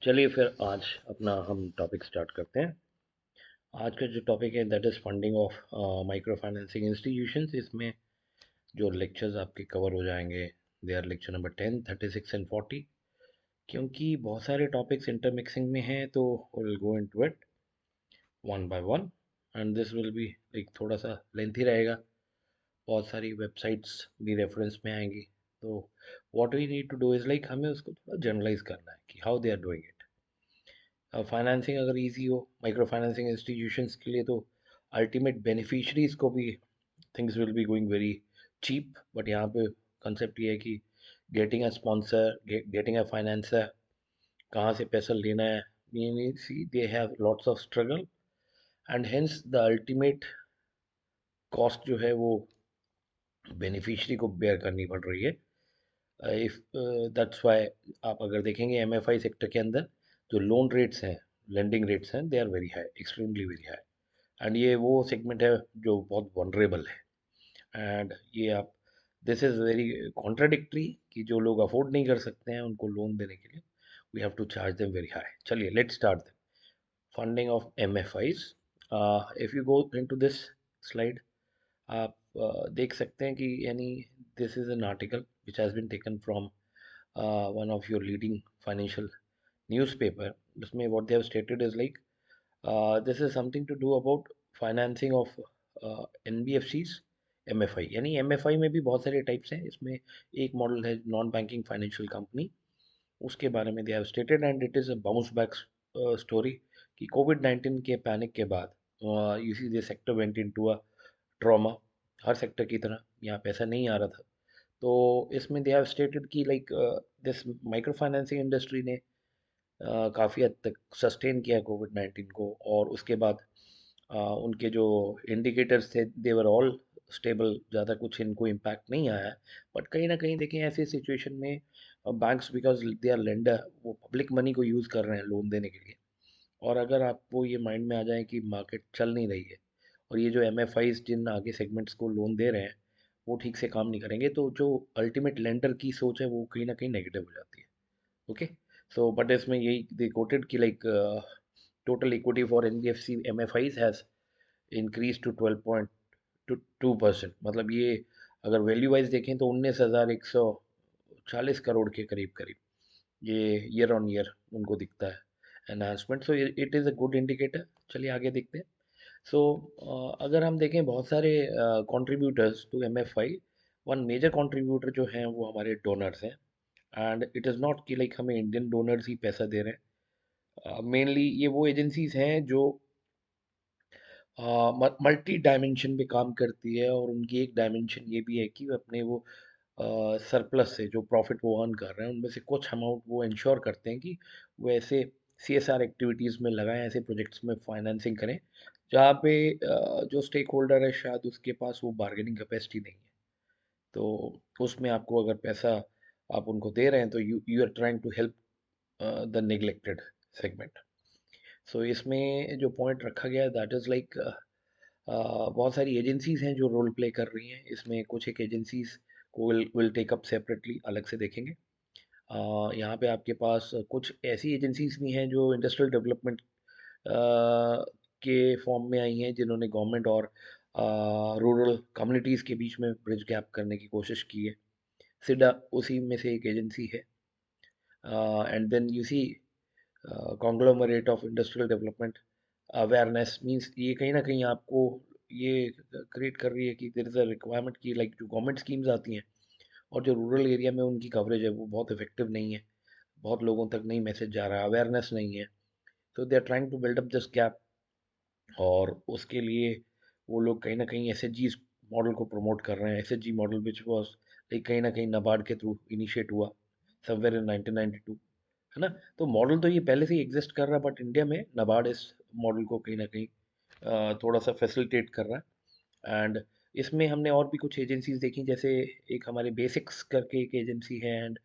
चलिए फिर आज अपना हम टॉपिक स्टार्ट करते हैं। आज का जो टॉपिक है that is funding of micro financing institutions. इसमें जो लेक्चर्स आपके कवर हो जाएंगे they are lecture number 10, 36 and 40। क्योंकि बहुत सारे टॉपिक्स इंटरमिक्सिंग में हैं तो will go into it one by one and this will be like थोड़ा सा लेंथी रहेगा। बहुत सारी वेबसाइट्स भी रेफरेंस में आएंगी। तो what we need to do is like हमें उसको थोड़ा जनरलाइज करना है कि how they are doing it. Financing अगर इजी हो माइक्रो फाइनेंसिंग इंस्टीट्यूशंस के लिए तो अल्टीमेट बेनिफिशरीज को भी things will be going very cheap. But यहाँ पे कंसेप्ट ये है कि getting a sponsor, getting a financer, कहाँ से पैसा लेना है, see they have lots of struggle and hence the ultimate cost जो है वो बेनिफिशरी को बेयर करनी पड़ रही है। इफ दैट्स वाई आप अगर देखेंगे एमएफआई सेक्टर के अंदर जो लोन रेट्स हैं, लेंडिंग रेट्स हैं, they are very high, extremely very high. And ये वो सेगमेंट है जो बहुत वनरेबल है। एंड ये आप दिस इज़ वेरी कॉन्ट्राडिक्टरी कि जो लोग अफोर्ड नहीं कर सकते हैं उनको लोन देने के लिए we have to charge them very high. चलिए let's start funding of M F Is. If you go into this slide आप देख सकते हैं कि यानी this is an article which has been taken from one of your leading financial newspaper. उसमें what they have stated is like this is something to do about financing of NBFCs, MFI। यानी MFI में भी बहुत सारे types हैं। इसमें एक model है नॉन बैंकिंग फाइनेंशियल कंपनी, उसके बारे में they have stated and it is a bounce back story कि कोविड 19 के पैनिक के बाद you see this sector went into a trauma. Her sector की तरह यहाँ पैसा नहीं आ रहा था। तो इसमें दे हैव स्टेटेड कि like this micro financing industry ने काफ़ी हद तक सस्टेन किया कोविड 19 को। और उसके बाद उनके जो इंडिकेटर्स थे दे वर ऑल स्टेबल, ज़्यादा कुछ इनको इम्पैक्ट नहीं आया है। बट कहीं ना कहीं देखें ऐसी सिचुएशन में banks because they are lender वो पब्लिक मनी को यूज़ कर रहे हैं लोन देने के लिए। और अगर आपको ये माइंड में आ जाए कि मार्केट चल नहीं रही है और ये जो एम एफ आईज जिन आगे सेगमेंट्स को लोन दे रहे हैं वो ठीक से काम नहीं करेंगे तो जो अल्टीमेट लेंडर की सोच है वो कहीं ना कहीं नेगेटिव हो जाती है। ओके, सो बट इसमें यही दे कोटेड कि like total equity for NBFC MFIs has increase to 12.2%। मतलब ये अगर वैल्यू वाइज देखें तो 19,140 करोड़ के करीब करीब ये ईयर ऑन ईयर उनको दिखता है enhancement. So it is a good indicator. चलिए आगे देखते हैं। सो अगर हम देखें बहुत सारे contributors to MFI, one major contributor जो हैं वो हमारे डोनर्स हैं। एंड इट इज़ नॉट कि लाइक हमें इंडियन डोनर्स ही पैसा दे रहे हैं। मेनली ये वो एजेंसीज हैं जो मल्टी डायमेंशन पे काम करती है और उनकी एक डायमेंशन ये भी है कि वो अपने वो सरप्लस से जो प्रॉफिट वो अर्न कर रहे हैं उनमें से कुछ अमाउंट वो इंश्योर करते हैं कि वो ऐसे सीएसआर एक्टिविटीज़ में लगाएं, ऐसे प्रोजेक्ट्स में फाइनेंसिंग करें जहाँ पे जो स्टेक होल्डर है शायद उसके पास वो बार्गेनिंग कैपेसिटी नहीं है। तो उसमें आपको अगर पैसा आप उनको दे रहे हैं तो you you are trying to help the neglected segment. So इसमें जो पॉइंट रखा गया है दैट इज़ लाइक बहुत सारी एजेंसीज हैं जो रोल प्ले कर रही हैं इसमें। कुछ एक एजेंसीज को विल टेक अप सेपरेटली, अलग से देखेंगे। यहाँ पे आपके पास कुछ ऐसी एजेंसीज भी हैं जो इंडस्ट्रियल डेवलपमेंट के फॉर्म में आई हैं जिन्होंने गवर्नमेंट और रूरल कम्युनिटीज़ के बीच में ब्रिज गैप करने की कोशिश की है। सिडा उसी में से एक एजेंसी है। And then you see conglomerate of industrial development awareness means ये कहीं ना कहीं आपको ये क्रिएट कर रही है कि देयर इज़ अ रिक्वायरमेंट की लाइक जो गवर्नमेंट स्कीम्स आती हैं और जो रूरल एरिया में उनकी कवरेज है वो बहुत इफेक्टिव नहीं है, बहुत लोगों तक नहीं मैसेज जा रहा है, अवेयरनेस नहीं है। तो they are trying to build up this gap. और उसके लिए वो लोग कहीं ना कहीं एस एच जी मॉडल को प्रमोट कर रहे हैं। S H G model which was like कहीं ना कहीं नाबार्ड के थ्रू इनिशिएट हुआ समवेयर इन 1992, है ना। तो मॉडल तो ये पहले से ही एग्जिस्ट कर रहा है बट इंडिया में नाबार्ड इस मॉडल को कहीं ना कहीं थोड़ा सा फैसिलिटेट कर रहा है। एंड इसमें हमने और भी कुछ एजेंसीज देखी जैसे एक हमारे बेसिक्स करके एक एजेंसी है and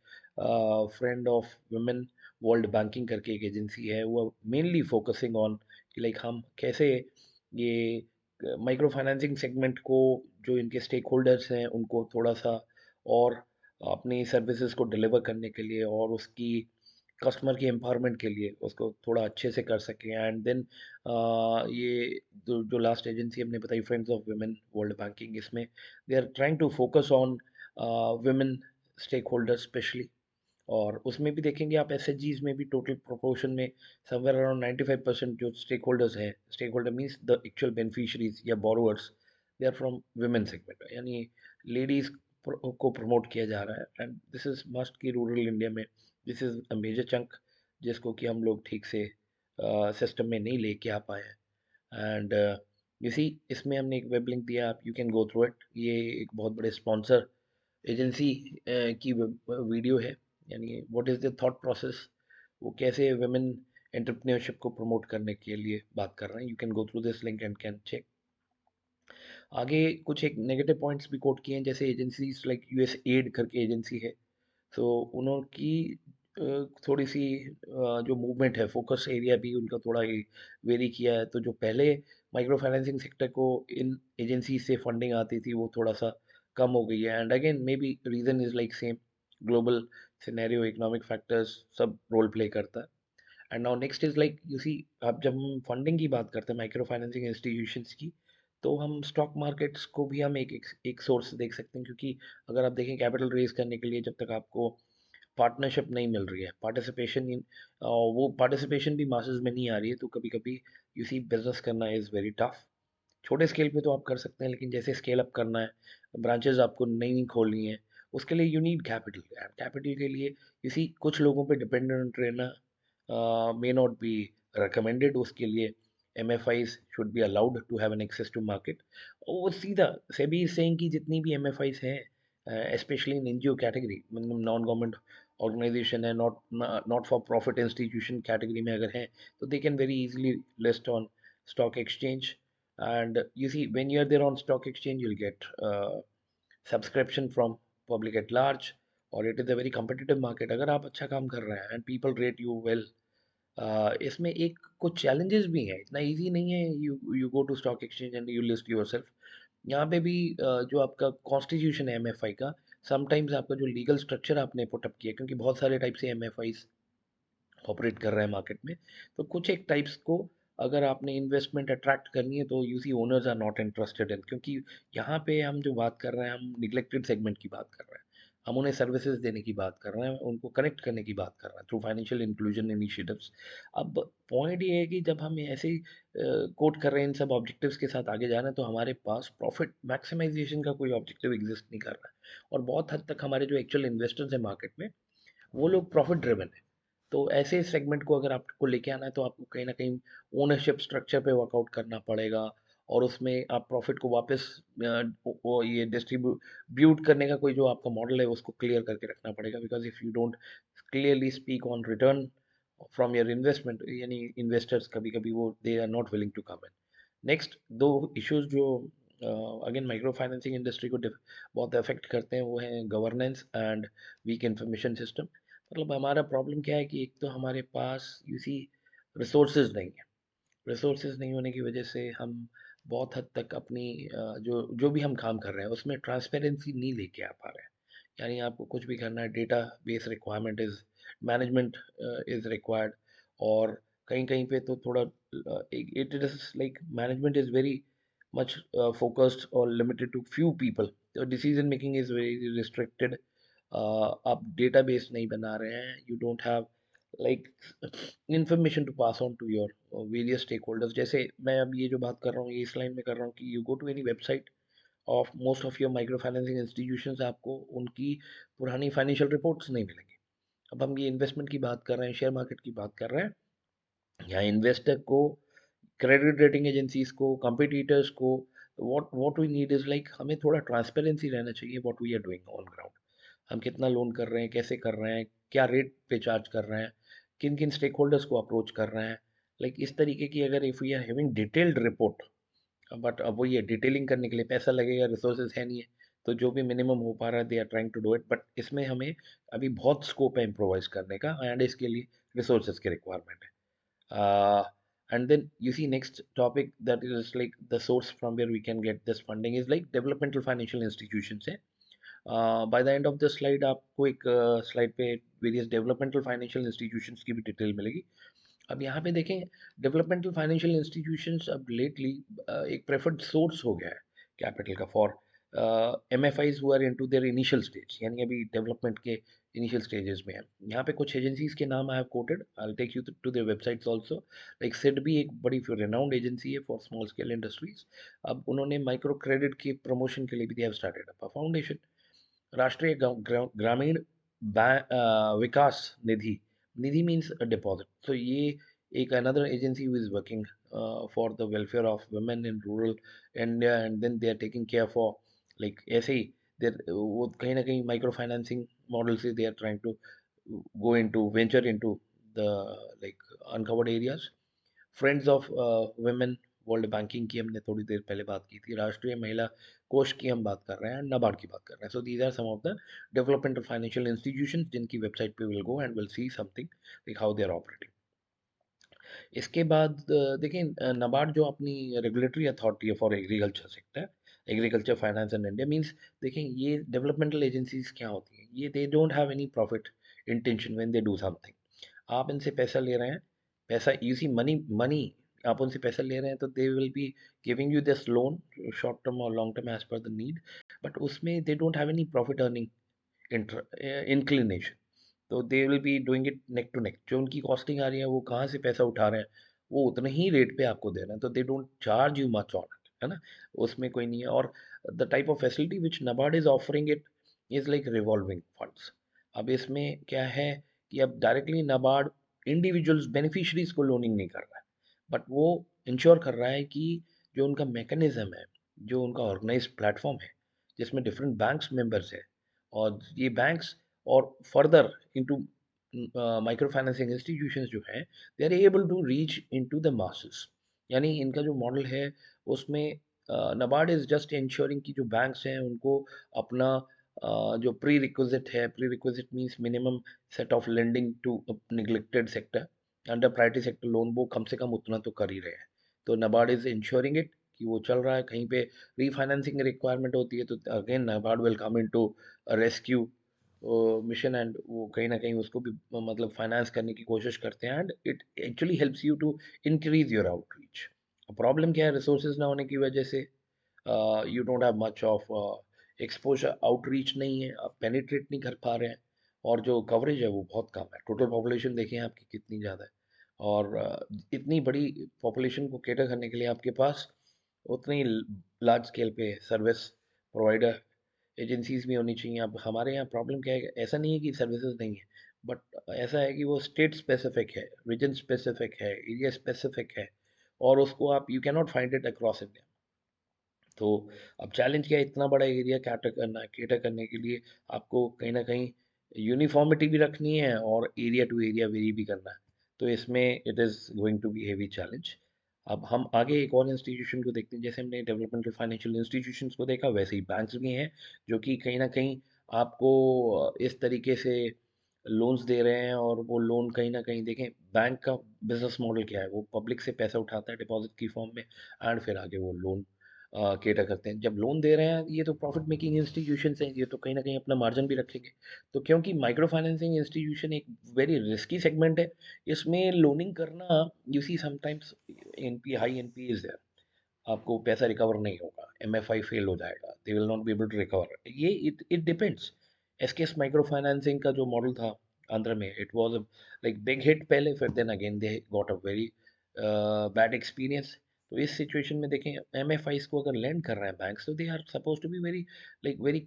friend of women world banking करके एक एजेंसी है। वो मेनली फोकसिंग ऑन कि लाइक हम कैसे ये माइक्रो फाइनेंसिंग सेगमेंट को जो इनके स्टेक होल्डर्स हैं उनको थोड़ा सा और अपनी सर्विसेज को डिलीवर करने के लिए और उसकी कस्टमर की एम्पावरमेंट के लिए उसको थोड़ा अच्छे से कर सकें। एंड देन ये जो लास्ट एजेंसी हमने बताई, friends of women world banking, इसमें they are trying to focus on women stake holders specially. और उसमें भी देखेंगे आप एसएचजीज में भी टोटल प्रोपोर्शन में समवेयर अराउंड 95% जो स्टेक होल्डर्स हैं, stake holder means the actual beneficiaries या borrowers, they are from women segment, यानी लेडीज को प्रमोट किया जा रहा है। एंड दिस इज मस्ट की रूरल इंडिया में this is a major chunk, जिसको कि हम लोग ठीक से सिस्टम में नहीं लेके आ पाए हैं। एंड इसी इसमें हमने एक वेब लिंक दिया, आप you can go through it. ये एक बहुत बड़े स्पॉन्सर एजेंसी की वीडियो है, यानी what is the thought process, वो कैसे वुमेन एंटरप्रेन्योरशिप को प्रमोट करने के लिए बात कर रहे हैं। You can go through this link and can check. आगे कुछ एक नेगेटिव पॉइंट्स भी कोट किए हैं, जैसे एजेंसीज लाइक यूएस एड करके एजेंसी है, तो उनकी थोड़ी सी जो मूवमेंट है, फोकस एरिया भी उनका थोड़ा वेरी किया है। तो जो पहले माइक्रो फाइनेंसिंग सेक्टर को इन एजेंसी से फंडिंग आती थी वो थोड़ा सा कम हो गई है। And again may be reason is like same, global scenario, economic factors सब रोल प्ले करता है। And now next is like you see, अब जब हम फंडिंग की बात करते हैं माइक्रो फाइनेंसिंग इंस्टीट्यूशंस की, तो हम स्टॉक मार्केट्स को भी हम एक सोर्स देख सकते हैं, क्योंकि अगर आप देखें कैपिटल रेज करने के लिए जब तक आपको पार्टनरशिप नहीं मिल रही है, पार्टिसिपेशन इन वो पार्टिसिपेशन भी मासेस में नहीं आ रही है, तो कभी कभी यू सी बिजनेस करना इज़ वेरी टफ। छोटे स्केल पे तो आप कर सकते हैं, लेकिन जैसे स्केल अप करना है, ब्रांचेस आपको नई नई खोलनी है, उसके लिए यू नीड कैपिटल। कैपिटल के लिए किसी कुछ लोगों पे डिपेंडेंट रहना may not be recommended। उसके लिए MFIs should be allowed to have an access to market। वो सीधा सेबी इज सेइंग कि जितनी भी MFIs हैं, स्पेशली इन एनजीओ कैटेगरी, मतलब नॉन गवर्नमेंट ऑर्गेनाइजेशन है, not for profit institution category में अगर हैं, तो they can very easily list on stock exchange। And you see, when you're there on stock exchange, you'll get subscription from public at large, और it is a very competitive market। अगर आप अच्छा काम कर रहे हैं and people rate you well, इसमें एक कुछ चैलेंजेस भी हैं, इतना इजी नहीं है you you go to stock exchange and you list yourself. यहाँ पे भी जो आपका कॉन्स्टिट्यूशन है एमएफआई का, समटाइम्स आपका जो लीगल स्ट्रक्चर आपने पुटअप किया, क्योंकि बहुत सारे टाइप से एमएफआईज ऑपरेट कर रहे हैं मार्केट में, तो कुछ एक टाइप्स को अगर आपने इन्वेस्टमेंट अट्रैक्ट करनी है तो you see owners are not interested in, क्योंकि यहाँ पे हम जो बात कर रहे हैं, हम निगलेक्टेड सेगमेंट की बात कर रहे हैं, हम उन्हें सर्विसेज देने की बात कर रहे हैं, उनको कनेक्ट करने की बात कर रहे हैं थ्रू फाइनेंशियल इंक्लूजन इनिशिएटिव्स। अब पॉइंट ये है कि जब हम ऐसे ही कोट कर रहे हैं इन सब ऑब्जेक्टिव्स के साथ आगे जा रहे हैं, तो हमारे पास प्रॉफिट मैक्सिमाइजेशन का कोई ऑब्जेक्टिव एग्जिस्ट नहीं कर रहा है। और बहुत हद तक हमारे जो एक्चुअल इन्वेस्टर्स हैं मार्केट में, वो लोग प्रॉफिट ड्रिवन है। तो ऐसे सेगमेंट को अगर आपको लेके आना है, तो आपको कहीं ना कहीं ओनरशिप स्ट्रक्चर पे वर्कआउट करना पड़ेगा, और उसमें आप प्रॉफिट को वापस वो ये डिस्ट्रीब्यूट करने का कोई जो आपका मॉडल है उसको क्लियर करके रखना पड़ेगा। Because if you don't clearly speak on return from your investment, यानी इन्वेस्टर्स कभी कभी वो they are not willing to come in. Next दो इश्यूज जो अगेन माइक्रो फाइनेंसिंग इंडस्ट्री को बहुत अफेक्ट करते हैं, वो हैं governance and weak information system. मतलब हमारा प्रॉब्लम क्या है कि एक तो हमारे पास यूसी रिसोर्सेज नहीं है, रिसोर्सेज नहीं होने की वजह से हम बहुत हद तक अपनी जो जो भी हम काम कर रहे हैं उसमें ट्रांसपेरेंसी नहीं लेके आ पा रहे हैं। यानी आपको कुछ भी करना है, data base requirement is management is required, और कहीं कहीं पे तो थोड़ा it is like management is very much focused or limited to few people, so decision making is very restricted। आप डेटाबेस नहीं बना रहे हैं, you don't have like information to pass on to your various stakeholders. जैसे मैं अब ये जो बात कर रहा हूँ, ये इस लाइन में कर रहा हूँ कि you go to any website of most of your micro financing institutions, आपको उनकी पुरानी फाइनेंशियल रिपोर्ट्स नहीं मिलेंगी। अब हम ये इन्वेस्टमेंट की बात कर रहे हैं, शेयर मार्केट की बात कर रहे हैं, यहाँ इन्वेस्टर को, क्रेडिट रेटिंग एजेंसीज को, कंपिटिटर्स को, what we need is like, हमें थोड़ा ट्रांसपेरेंसी रहना चाहिए what we are doing on ground. हम कितना लोन कर रहे हैं, कैसे कर रहे हैं, क्या रेट पे चार्ज कर रहे हैं, किन किन स्टेक होल्डर्स को अप्रोच कर रहे हैं, लाइक इस तरीके की अगर if we are having detailed report. But अब वो ये डिटेलिंग करने के लिए पैसा लगेगा, रिसोर्सेज है नहीं है, तो जो भी मिनिमम हो पा रहा है they are trying to do it, but इसमें हमें अभी बहुत स्कोप है इम्प्रोवाइज करने का, एंड इसके लिए रिसोर्सेज की रिक्वायरमेंट है। And then you see next topic, that is like the source from where we can get this funding is like developmental financial institutions है। By the end of the slide आपको एक slide पे various developmental financial institutions की भी detail मिलेगी। अब यहाँ पे देखें, डेवलपमेंटल फाइनेंशियल इंस्टीट्यूशंस अब लेटली एक प्रेफर्ड सोर्स हो गया है कैपिटल का फॉर एम एफ आईज हुआ इन टू देयर इनिशियल स्टेज, यानी अभी डेवलपमेंट के इनिशियल स्टेजेस में है। यहाँ पे कुछ एजेंसीज के नाम I have quoted, I will take you to their websites also. Like सिड भी एक बड़ी रेनाउंड एजेंसी है फॉर स्मॉल स्केल इंडस्ट्रीज। अब उन्होंने माइक्रो क्रेडिट के प्रमोशन के लिए भी they have started up a foundation, Rashtriya Gramin Vikas Nidhi. Nidhi means deposit, so ये एक another agency who is working for the welfare of women in rural India, and then they are taking care for like ऐसे ही वो कहीं ना कहीं माइक्रो फाइनेंसिंग मॉडल से they are trying to go into venture into the like uncovered areas। Friends of women world banking की हमने थोड़ी देर पहले बात की थी, राष्ट्रीय महिला कोष की हम बात कर रहे हैं, नबार्ड की बात कर रहे हैं। So these are some of the developmental financial institution जिनकी वेबसाइट पे will go and will see something like how they are operating. इसके बाद देखिए, नबार्ड जो अपनी रेगुलेटरी अथॉरिटी है for agriculture sector, agriculture finance in India means, देखें ये डेवलपमेंटल एजेंसीज क्या होती हैं, ये they don't have any profit intention when they do something. आप इनसे पैसा ले रहे हैं, पैसा इजी मनी मनी, आप उनसे पैसा ले रहे हैं तो they will be giving you this loan short term और long term as per the need, but उसमें they don't have any profit earning inclination. तो they will be doing it neck to neck, जो उनकी costing आ रही है वो कहाँ से पैसा उठा रहे हैं, वो उतने ही रेट पे आपको दे रहे हैं, तो they don't charge you much on it, है ना, उसमें कोई नहीं है। और the type of facility which NABARD is offering it is like revolving funds. अब इसमें क्या है कि अब डायरेक्टली नबार्ड इंडिविजुअल्स बेनिफिशरीज को लोनिंग नहीं कर रहा है, बट वो इंश्योर कर रहा है कि जो उनका मैकेनिज्म है, जो उनका ऑर्गेनाइज प्लेटफॉर्म है जिसमें डिफरेंट बैंक्स मेंबर्स है, और ये बैंक्स और further into micro financing institutions जो हैं, they are able to reach into the masses. यानी इनका जो मॉडल है उसमें नबार्ड इज जस्ट इंश्योरिंग कि जो बैंक्स हैं उनको अपना जो प्री रिक्विजिट है, prerequisite means minimum set of lending to neglected sector under priority sector loan, वो कम से कम उतना तो कर ही रहे हैं। तो नबार्ड इज इंश्योरिंग इट कि वो चल रहा है। कहीं पे रीफाइनेंसिंग रिक्वायरमेंट होती है तो again NABARD will come in to rescue mission, and वो कहीं ना कहीं उसको भी मतलब फाइनेंस करने की कोशिश करते हैं, and it actually helps you to increase your outreach. Problem क्या है, रिसोर्सेज ना होने की वजह से you don't have much of exposure, outreach नहीं है, आप पेनिट्रेट नहीं कर पा रहे हैं, और जो कवरेज है वो बहुत कम है। टोटल पॉपुलेशन देखें आपकी कितनी ज़्यादा है, और इतनी बड़ी पॉपुलेशन को कैटर करने के लिए आपके पास उतनी लार्ज स्केल पे सर्विस प्रोवाइडर एजेंसीज भी होनी चाहिए। अब हमारे यहाँ प्रॉब्लम क्या है, ऐसा नहीं है कि सर्विसेज नहीं है, बट ऐसा है कि वो स्टेट स्पेसिफिक है, रीजन स्पेसिफिक है, एरिया स्पेसिफिक है, और उसको आप you can not find it across India. तो अब चैलेंज क्या है, इतना बड़ा एरिया कैटर करना है, कैटर करने के लिए आपको कहीं ना कहीं यूनिफॉर्मिटी भी रखनी है और एरिया टू एरिया वेरी भी करना है। तो इसमें it is going to be heavy challenge. अब हम आगे एक और इंस्टीट्यूशन को देखते हैं, जैसे हमने डेवलपमेंटल फाइनेंशियल इंस्टीट्यूशंस को देखा, वैसे ही बैंक्स भी हैं जो कि कहीं ना कहीं आपको इस तरीके से लोन्स दे रहे हैं, और वो लोन कहीं ना कहीं देखें, बैंक का बिजनेस मॉडल क्या है, वो पब्लिक से पैसा उठाता है डिपॉजिट की फॉर्म में, एंड फिर आगे वो लोन केटर करते हैं। जब लोन दे रहे हैं ये तो प्रॉफिट मेकिंग इंस्टीट्यूशंस हैं, ये तो कहीं ना कहीं अपना मार्जिन भी रखेंगे। तो क्योंकि माइक्रो फाइनेंसिंग इंस्टीट्यूशन एक वेरी रिस्की सेगमेंट है, इसमें लोनिंग करना, you see sometimes NP high NP is there, आपको पैसा रिकवर नहीं होगा, एमएफआई फेल हो जाएगा, they will not be able to recover. ये it it depends. SKS micro financing का जो मॉडल था आंध्र में, it was like big hit पहले, फिर then again they got a very bad experience. तो इस सिचुएशन में देखें, एमएफआईज को अगर लैंड कर रहे हैं बैंक्स, तो they are suppose to be very like very,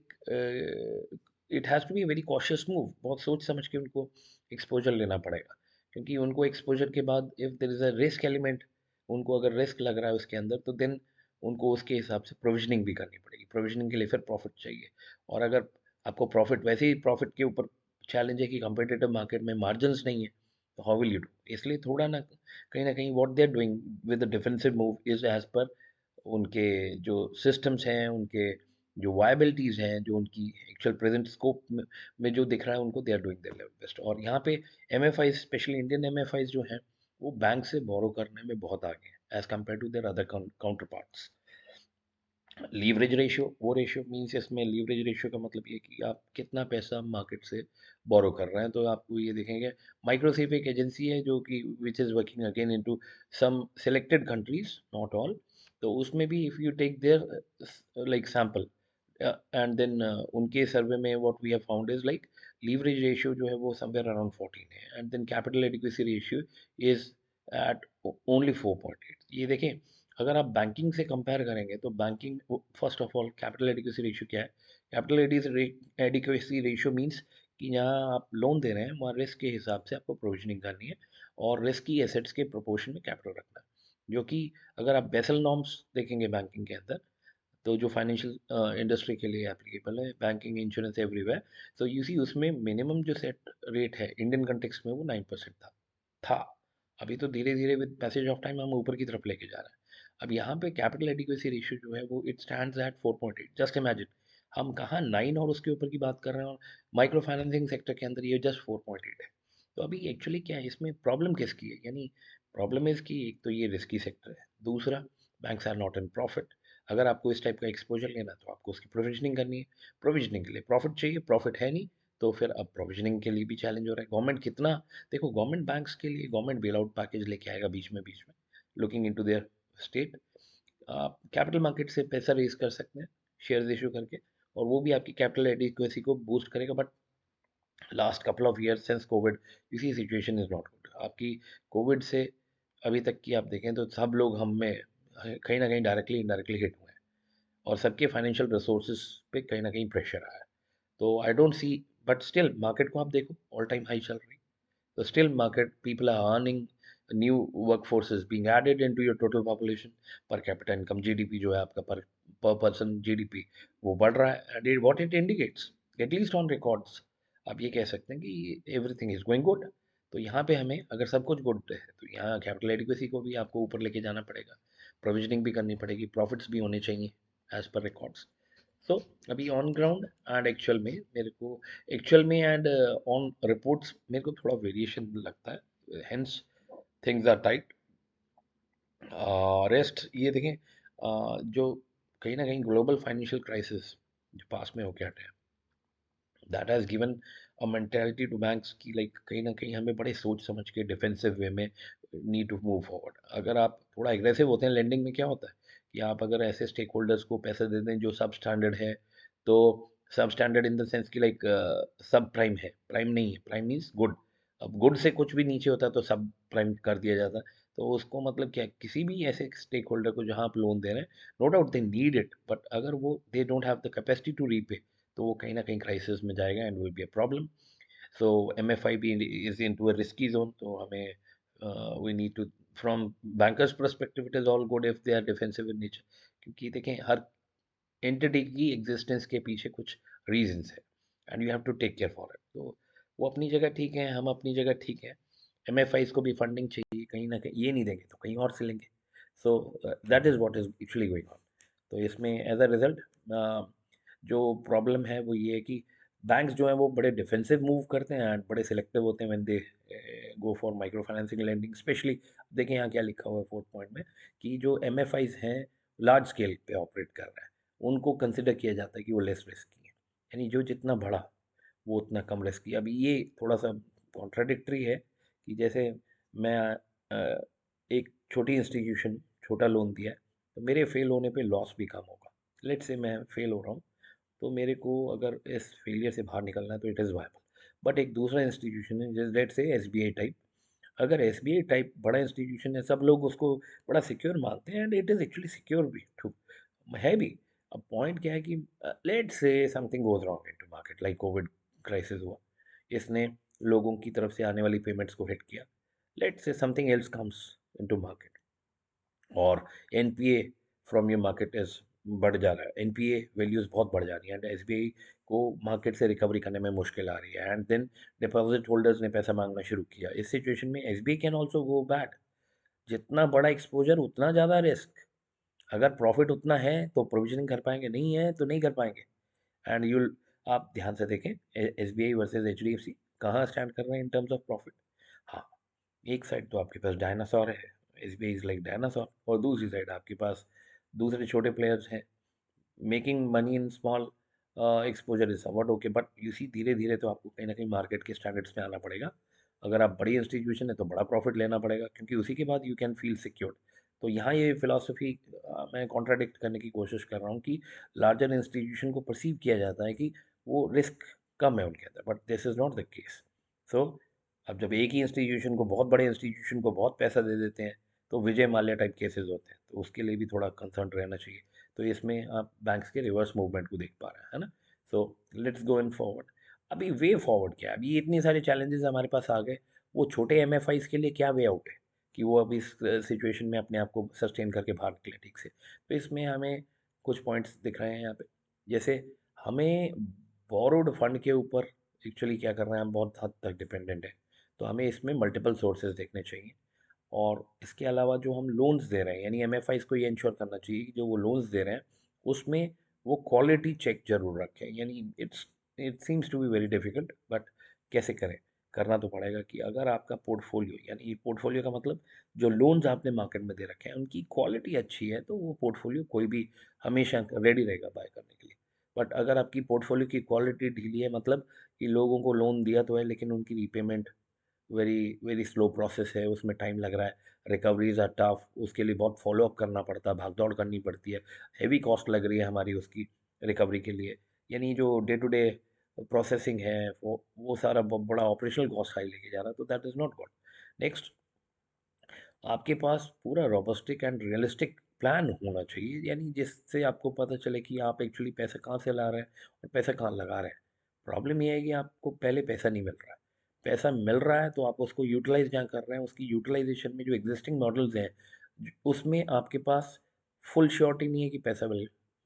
it has to be very cautious move, बहुत सोच समझ के उनको एक्सपोजर लेना पड़ेगा। क्योंकि उनको एक्सपोजर के बाद if there is a risk element, उनको अगर रिस्क लग रहा है उसके अंदर, तो देन उनको उसके हिसाब से प्रोविजनिंग भी करनी पड़ेगी। प्रोविजनिंग के लिए फिर प्रॉफिट चाहिए, और अगर आपको प्रॉफिट, वैसे ही प्रॉफिट के ऊपर चैलेंज है कि कंपिटिटिव मार्केट में मार्जिन्स नहीं है, तो हाउ विल यू डू। इसलिए थोड़ा ना कहीं what they are doing with the defensive move is as पर उनके जो सिस्टम्स हैं, उनके जो वायबिलिटीज़ हैं, जो उनकी एक्चुअल प्रेजेंट स्कोप में जो दिख रहा है उनको, they are doing their level best. और यहाँ पे एमएफआई, स्पेशली इंडियन एमएफआई जो हैं, वो बैंक से बोरो करने में बहुत आगे हैं as compare to their other counterparts. Leverage ratio, वो रेशियो मीन्स इसमें लीवरेज रेशियो का मतलब ये कि आप कितना पैसा मार्केट से बोरो कर रहे हैं। तो आपको ये देखेंगे माइक्रोसेफ एक एजेंसी है जो कि which is working again into some selected countries, not all. तो उसमें भी if you take their like sample and then उनके सर्वे में what we have found is like leverage ratio जो है वो समवेयर अराउंड 14 है, and then capital adequacy ratio is at only 4.8। ये देखें, अगर आप बैंकिंग से कंपेयर करेंगे तो banking, first of all capital adequacy ratio क्या है? कैपिटल एडिक्वेसी रेशियो मींस कि जहाँ आप लोन दे रहे हैं वहाँ रिस्क के हिसाब से आपको प्रोविजनिंग करनी है और रिस्क की एसेट्स के प्रोपोर्शन में कैपिटल रखना है, जो कि अगर आप बेसल नॉर्म्स देखेंगे बैंकिंग के अंदर, तो जो फाइनेंशियल इंडस्ट्री के लिए एप्लीकेबल है, बैंकिंग इंश्योरेंस एवरीवेयर, तो यू सी उसमें मिनिमम जो सेट रेट है इंडियन कंटेक्स्ट में वो 9% था। अभी तो धीरे धीरे विद पैसेज ऑफ टाइम हम ऊपर की तरफ लेके जा रहे हैं। अब यहाँ पे कैपिटल एडिक्वेसी रेशियो जो है वो it stands eight 4.8। Just imagine, हम कहाँ 9 और उसके ऊपर की बात कर रहे हैं, और माइक्रो फाइनेंसिंग सेक्टर के अंदर ये जस्ट 4.8 है। तो अभी एक्चुअली क्या है इसमें प्रॉब्लम किसकी है? यानी प्रॉब्लम इसकी, एक तो ये रिस्की सेक्टर है, दूसरा banks are not in profit. अगर आपको इस टाइप का एक्सपोजर लेना है तो आपको उसकी प्रोविजनिंग करनी है, प्रोविजनिंग के लिए प्रॉफिट चाहिए, प्रॉफिट है नहीं, तो फिर अब प्रोविजनिंग के लिए भी चैलेंज हो रहा है। गवर्नमेंट कितना, देखो गवर्नमेंट बैंक्स के लिए गवर्नमेंट बेल आउट पैकेज लेके आएगा बीच में लुकिंग इनटू देयर स्टेट। आप कैपिटल मार्केट से पैसा रेज कर सकते हैं शेयर इशू करके, और वो भी आपकी कैपिटल एडिक्वेसी को बूस्ट करेगा। But last couple of year since Covid, इसी सिचुएशन इज नॉट गुड। आपकी कोविड से अभी तक की आप देखें तो सब लोग हम में कहीं ना कहीं डायरेक्टली इनडायरेक्टली हिट हुए हैं, और सबके फाइनेंशियल रिसोर्सेज पे कहीं ना कहीं प्रेशर आया है। तो I don't see, but still market को आप देखो ऑल टाइम हाई चल रही है। So still market people are earning, new workforce is being added into your total population, per capita income GDP जो है आपका per person GDP वो बढ़ रहा है, and what it indicates at least on records आप ये कह सकते हैं कि everything is going good। तो यहाँ पे हमें अगर सब कुछ गुड है तो यहाँ कैपिटल एडिक्वेसी को भी आपको ऊपर लेके जाना पड़ेगा, प्रोविजनिंग भी करनी पड़ेगी, प्रॉफिट्स भी होने चाहिए एज पर रिकॉर्ड्स। सो अभी ऑन ग्राउंड एंड एक्चुअल में मेरे को, एक्चुअल में एंड ऑन रिपोर्ट्स मेरे को थोड़ा वेरिएशन लगता है, hence things are tight. Rest ये देखें, जो कहीं ना कहीं ग्लोबल फाइनेंशियल क्राइसिस जो पास में होके हटे हैं, that has given a mentality to banks की लाइक कहीं ना कहीं हमें बड़े सोच समझ के डिफेंसिव वे में नीड टू मूव फॉरवर्ड। अगर आप थोड़ा एग्रेसिव होते हैं लेंडिंग में, क्या होता है कि आप अगर ऐसे स्टेक होल्डर्स को पैसे दे दें जो सब स्टैंडर्ड है, तो सब स्टैंडर्ड इन द सेंस कि लाइक सब प्राइम है, प्राइम नहीं है, प्राइम मीन्स गुड। अब गुड से कुछ भी नीचे होता है तो सब प्राइम कर दिया जाता है। तो उसको मतलब क्या, किसी भी ऐसे स्टेक होल्डर को जहाँ आप लोन दे रहे हैं, no doubt they need it, but अगर वो they don't have the capacity to repay, तो वो कहीं ना कहीं क्राइसिस में जाएगा and will be a problem. So MFI भी is into a risky zone, तो हमें we need to, from bankers perspective it is all good if they are defensive in nature, क्योंकि देखें हर एंटिटी की एग्जिस्टेंस के पीछे कुछ रीजंस है and you have to take care for it. तो वो अपनी जगह ठीक है, हम अपनी जगह ठीक है। एमएफआईज को भी फंडिंग चाहिए, कहीं ना कहीं ये नहीं देंगे तो कहीं और से लेंगे। So that is what is actually going on. तो इसमें एज अ रिजल्ट जो प्रॉब्लम है वो ये है कि बैंक्स जो हैं वो बड़े डिफेंसिव मूव करते हैं एंड बड़े सिलेक्टिव होते हैं when they go for micro financing lending specially. देखिए यहाँ क्या लिखा हुआ है फोर्थ पॉइंट में, कि जो एमएफआईज हैं लार्ज स्केल पे ऑपरेट कर रहे हैं, उनको कंसिडर किया जाता है कि वो लेस रिस्की है, यानी जो जितना बड़ा वो उतना कम रिस्की। अभी ये थोड़ा सा कॉन्ट्राडिक्टरी है कि जैसे मैं एक छोटी इंस्टीट्यूशन छोटा लोन दिया है, तो मेरे फेल होने पे लॉस भी कम होगा। लेट्स से मैं फेल हो रहा हूँ, तो मेरे को अगर इस फेलियर से बाहर निकलना है तो इट इज़ वायबल। बट एक दूसरा इंस्टीट्यूशन है जैसे लेट्स से एसबीआई टाइप, अगर एसबीआई टाइप बड़ा इंस्टीट्यूशन है, सब लोग उसको बड़ा सिक्योर मानते हैं and it is actually secure भी टू है भी। अब पॉइंट क्या है कि let's say something goes wrong into market like Covid crisis हुआ, इसने लोगों की तरफ से आने वाली पेमेंट्स को हिट किया। Let's say something else comes into market और NPA from your market is बढ़ जा रहा है, एनपीए वैल्यूज बहुत बढ़ जा रही है एंड एसबीआई को मार्केट से रिकवरी करने में मुश्किल आ रही है, एंड देन डिपॉजिट होल्डर्स ने पैसा मांगना शुरू किया। इस सिचुएशन में SBI can also go bad. जितना बड़ा एक्सपोजर उतना ज़्यादा रिस्क। अगर प्रॉफिट उतना है तो प्रोविजनिंग कर पाएंगे, नहीं है तो नहीं कर पाएंगे। एंड यू, आप ध्यान से देखें S B I versus H D F C कहाँ स्टैंड कर रहे हैं इन टर्म्स ऑफ प्रॉफिट। हाँ, एक साइड तो आपके पास डायनासोर है, S B I is like dinosaur, और दूसरी साइड आपके पास दूसरे छोटे प्लेयर्स हैं making money in small exposure is somewhat okay, but you see धीरे धीरे तो आपको कहीं ना कहीं मार्केट के स्टैंडर्ड्स में आना पड़ेगा। अगर आप बड़ी इंस्टीट्यूशन है तो बड़ा प्रॉफिट लेना पड़ेगा, क्योंकि उसी के बाद यू कैन फील सिक्योर्ड। तो यहाँ ये फिलॉसफी मैं कॉन्ट्राडिक्ट करने की कोशिश कर रहा हूँ कि लार्जर इंस्टीट्यूशन को परसीव किया जाता है कि वो रिस्क कम है उनके अंदर, but this is not the case. So अब जब एक ही इंस्टीट्यूशन को, बहुत बड़े इंस्टीट्यूशन को बहुत पैसा दे देते हैं, तो विजय माल्या टाइप केसेस होते हैं, तो उसके लिए भी थोड़ा कंसर्न रहना चाहिए। तो इसमें आप बैंक्स के रिवर्स मूवमेंट को देख पा रहे हैं, है ना। So let's go in forward. अभी वे फॉरवर्ड क्या है? अभी इतनी सारे चैलेंजेस हमारे पास आ गए, वो छोटे एमएफआईज के लिए क्या वे आउट है कि वो अभी इस सिचुएशन में अपने आप को सस्टेन करके बाहर निकले ठीक से? तो इसमें हमें कुछ पॉइंट्स दिख रहे हैं यहाँ पे। जैसे हमें बोरोड फंड के ऊपर एक्चुअली क्या कर रहे हैं, हम बहुत हद तक डिपेंडेंट है। तो हमें इसमें मल्टीपल सोर्सेज देखने चाहिए। और इसके अलावा जो हम लोन्स दे रहे हैं, यानी एमएफआईज को ये इंश्योर करना चाहिए कि जो वो लोन्स दे रहे हैं उसमें वो क्वालिटी चेक जरूर रखें। यानी it seems to be very difficult, but कैसे करें? करना तो पड़ेगा कि अगर आपका पोर्टफोलियो, यानी पोर्टफोलियो का मतलब जो लोन्स आपने मार्केट में दे रखे हैं उनकी क्वालिटी अच्छी है, तो वो पोर्टफोलियो कोई भी हमेशा रेडी रहेगा बाय करने के लिए। बट अगर आपकी पोर्टफोलियो की क्वालिटी ढीली है, मतलब कि लोगों को लोन दिया तो है लेकिन उनकी repayment very very slow process है, उसमें टाइम लग रहा है, रिकवरीज आर टफ, उसके लिए बहुत फॉलो अप करना पड़ता है, भागदौड़ करनी पड़ती है, हैवी कॉस्ट लग रही है हमारी उसकी रिकवरी के लिए। यानी जो डे टू डे प्रोसेसिंग है वो सारा बड़ा ऑपरेशनल कॉस्ट हाई लेके जा रहा है, तो that is not good. Next, आपके पास पूरा रोबस्टिक एंड रियलिस्टिक प्लान होना चाहिए, यानी जिससे आपको पता चले कि आप एक्चुअली पैसा कहाँ से ला रहे हैं और पैसा कहाँ लगा रहे हैं। प्रॉब्लम ये है कि आपको पहले पैसा नहीं मिल रहा है। पैसा मिल रहा है तो आप उसको यूटिलाइज जहाँ कर रहे हैं, उसकी यूटिलाइजेशन में जो एग्जिस्टिंग मॉडल्स हैं उसमें आपके पास फुल श्योरिटी नहीं है कि पैसा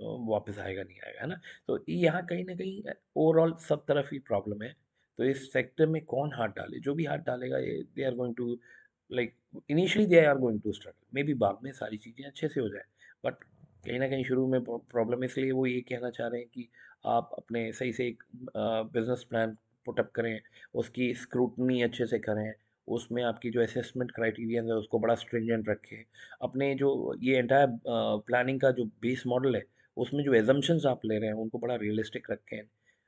वापस आएगा नहीं आएगा, है ना। तो यहाँ कहीं ना कहीं ओवरऑल सब तरफ ही प्रॉब्लम है। तो इस सेक्टर में कौन हाथ डाले? जो भी हाथ डालेगा they are going to, like, initially they are going to struggle, may be बाद में सारी चीज़ें अच्छे से हो जाए, बट कहीं ना कहीं शुरू में प्रॉब्लम। इसलिए वो ये कहना चाह रहे हैं कि आप अपने सही से एक बिजनेस प्लान पुटअप करें, उसकी स्क्रूटनी अच्छे से करें, उसमें आपकी जो असेसमेंट क्राइटेरिया है उसको बड़ा स्ट्रिंजेंट रखें। अपने जो ये एंटायर प्लानिंग का जो बेस मॉडल है उसमें जो एजम्पशंस आप ले रहे हैं उनको बड़ा रियलिस्टिक रखें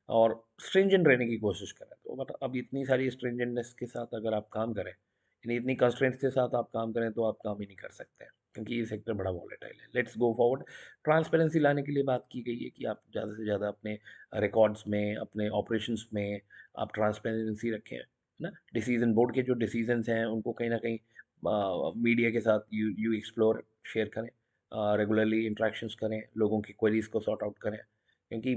और स्ट्रिंजेंट रहने की कोशिश करें। तो बट अब इतनी सारी स्ट्रिंजेंटनेस के साथ अगर आप काम करें, यानी इतनी कंस्ट्रेंट्स के साथ आप काम करें, तो आप काम ही नहीं कर सकते हैं, क्योंकि ये सेक्टर बड़ा वॉलेटाइल है। Let's go forward. ट्रांसपेरेंसी लाने के लिए बात की गई है कि आप ज़्यादा से ज़्यादा अपने रिकॉर्ड्स में, अपने ऑपरेशंस में आप ट्रांसपेरेंसी रखें, है ना। डिसीजन बोर्ड के जो डिसीजंस हैं उनको कहीं ना कहीं मीडिया के साथ यू यू एक्सप्लोर शेयर करें, रेगुलरली इंट्रैक्शंस करें, लोगों की क्वेरीज को सॉर्ट आउट करें, क्योंकि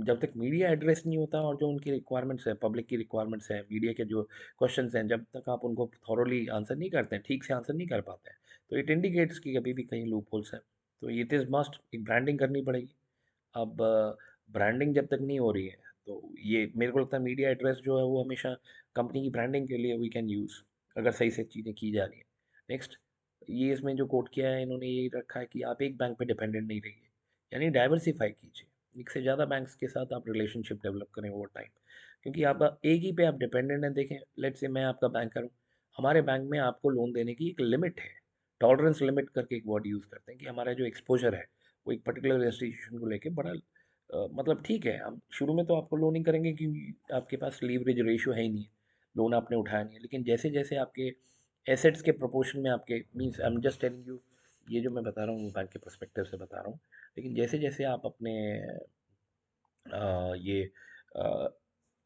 जब तक मीडिया एड्रेस नहीं होता और जो उनकी रिक्वायरमेंट्स है, पब्लिक की रिक्वायरमेंट्स हैं, मीडिया के जो क्वेश्चंस हैं, जब तक आप उनको थॉरोली आंसर नहीं करते हैं, ठीक से आंसर नहीं कर पाते हैं, तो इट इंडिकेट्स कि अभी भी कहीं लूप होल्स हैं। तो इट इज़ मस्ट एक ब्रांडिंग करनी पड़ेगी। अब ब्रांडिंग जब तक नहीं हो रही है, तो ये मेरे को लगता है मीडिया एड्रेस जो है वो हमेशा कंपनी की ब्रांडिंग के लिए वी कैन यूज़, अगर सही से चीज़ें की जा रही हैं। नेक्स्ट, ये इसमें जो कोट किया है इन्होंने, ये रखा है कि आप एक बैंक पे डिपेंडेंट नहीं रहिए, यानी डाइवर्सिफाई कीजिए, एक से ज़्यादा बैंक्स के साथ आप रिलेशनशिप डेवलप करें ओवर टाइम। क्योंकि आप एक ही पे आप डिपेंडेंट हैं। देखें, लेट्स से मैं आपका बैंकर हूँ, हमारे बैंक में आपको लोन देने की एक लिमिट है, टॉलरेंस लिमिट करके एक वर्ड यूज़ करते हैं कि हमारा जो एक्सपोजर है वो एक पर्टिकुलर इंस्टीट्यूशन को लेके बड़ा मतलब ठीक है, हम शुरू में तो आपको लोन नहीं करेंगे क्योंकि आपके पास लीवरेज रेशियो है ही नहीं, लोन आपने उठाया नहीं है। लेकिन जैसे जैसे आपके एसेट्स के प्रोपोर्शन में आपके, means I am just telling you, ये जो मैं बता रहा हूँ वो बैंक के पर्सपेक्टिव से बता रहा हूँ, लेकिन जैसे जैसे आप अपने ये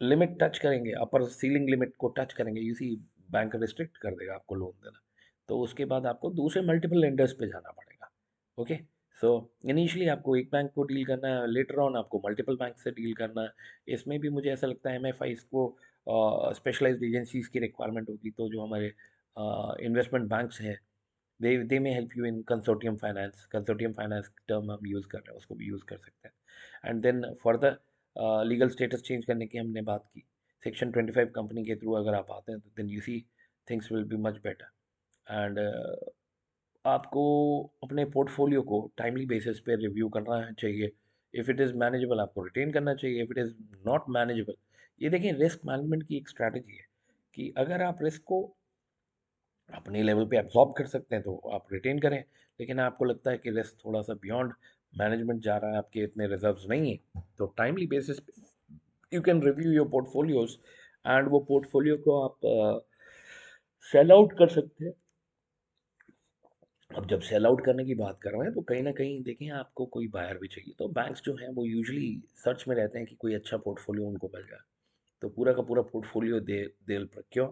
लिमिट टच करेंगे, अपर सीलिंग लिमिट को टच करेंगे, यूसी बैंक रिस्ट्रिक्ट कर देगा आपको लोन देना। तो उसके बाद आपको दूसरे मल्टीपल लेंडर्स पे जाना पड़ेगा। ओके। सो इनिशियली आपको एक बैंक को डील करना है, लेटर ऑन आपको मल्टीपल बैंक से डील करना है। इसमें भी मुझे ऐसा लगता है एमएफआईज को स्पेशलाइज्ड एजेंसीज की रिक्वायरमेंट होगी, तो जो हमारे इन्वेस्टमेंट बैंक्स हैं, they may help you in consortium finance. Consortium finance term हम यूज़ कर रहे हैं, उसको भी यूज़ कर सकते हैं। And then further legal status change करने की हमने बात की, सेक्शन 25 कंपनी के थ्रू अगर आप आते हैं तो then you see things will be much better. And आपको अपने पोर्टफोलियो को टाइमली बेसिस पे रिव्यू करना चाहिए। इफ़ इट इज़ मैनेजेबल आपको रिटेन करना चाहिए, if it is not manageable, ये देखिए रिस्क मैनेजमेंट की एक स्ट्रैटेजी है कि अगर आप रिस्क को अपने लेवल पे एब्जॉर्ब कर सकते हैं तो आप रिटेन करें, लेकिन आपको लगता है कि रिस्क थोड़ा सा बियॉन्ड मैनेजमेंट जा रहा है, आपके इतने रिजर्व्स नहीं है, तो टाइमली बेसिस पे you can review your portfolios and वो पोर्टफोलियो को आप सेल आउट कर सकते हैं। अब जब सेल आउट करने की बात कर रहे हैं तो कहीं ना कहीं देखें, आपको कोई बायर भी चाहिए, तो बैंक्स जो हैं वो यूजुअली सर्च में रहते हैं कि कोई अच्छा पोर्टफोलियो उनको मिल जाए। तो पूरा का पूरा पोर्टफोलियो दे क्यों?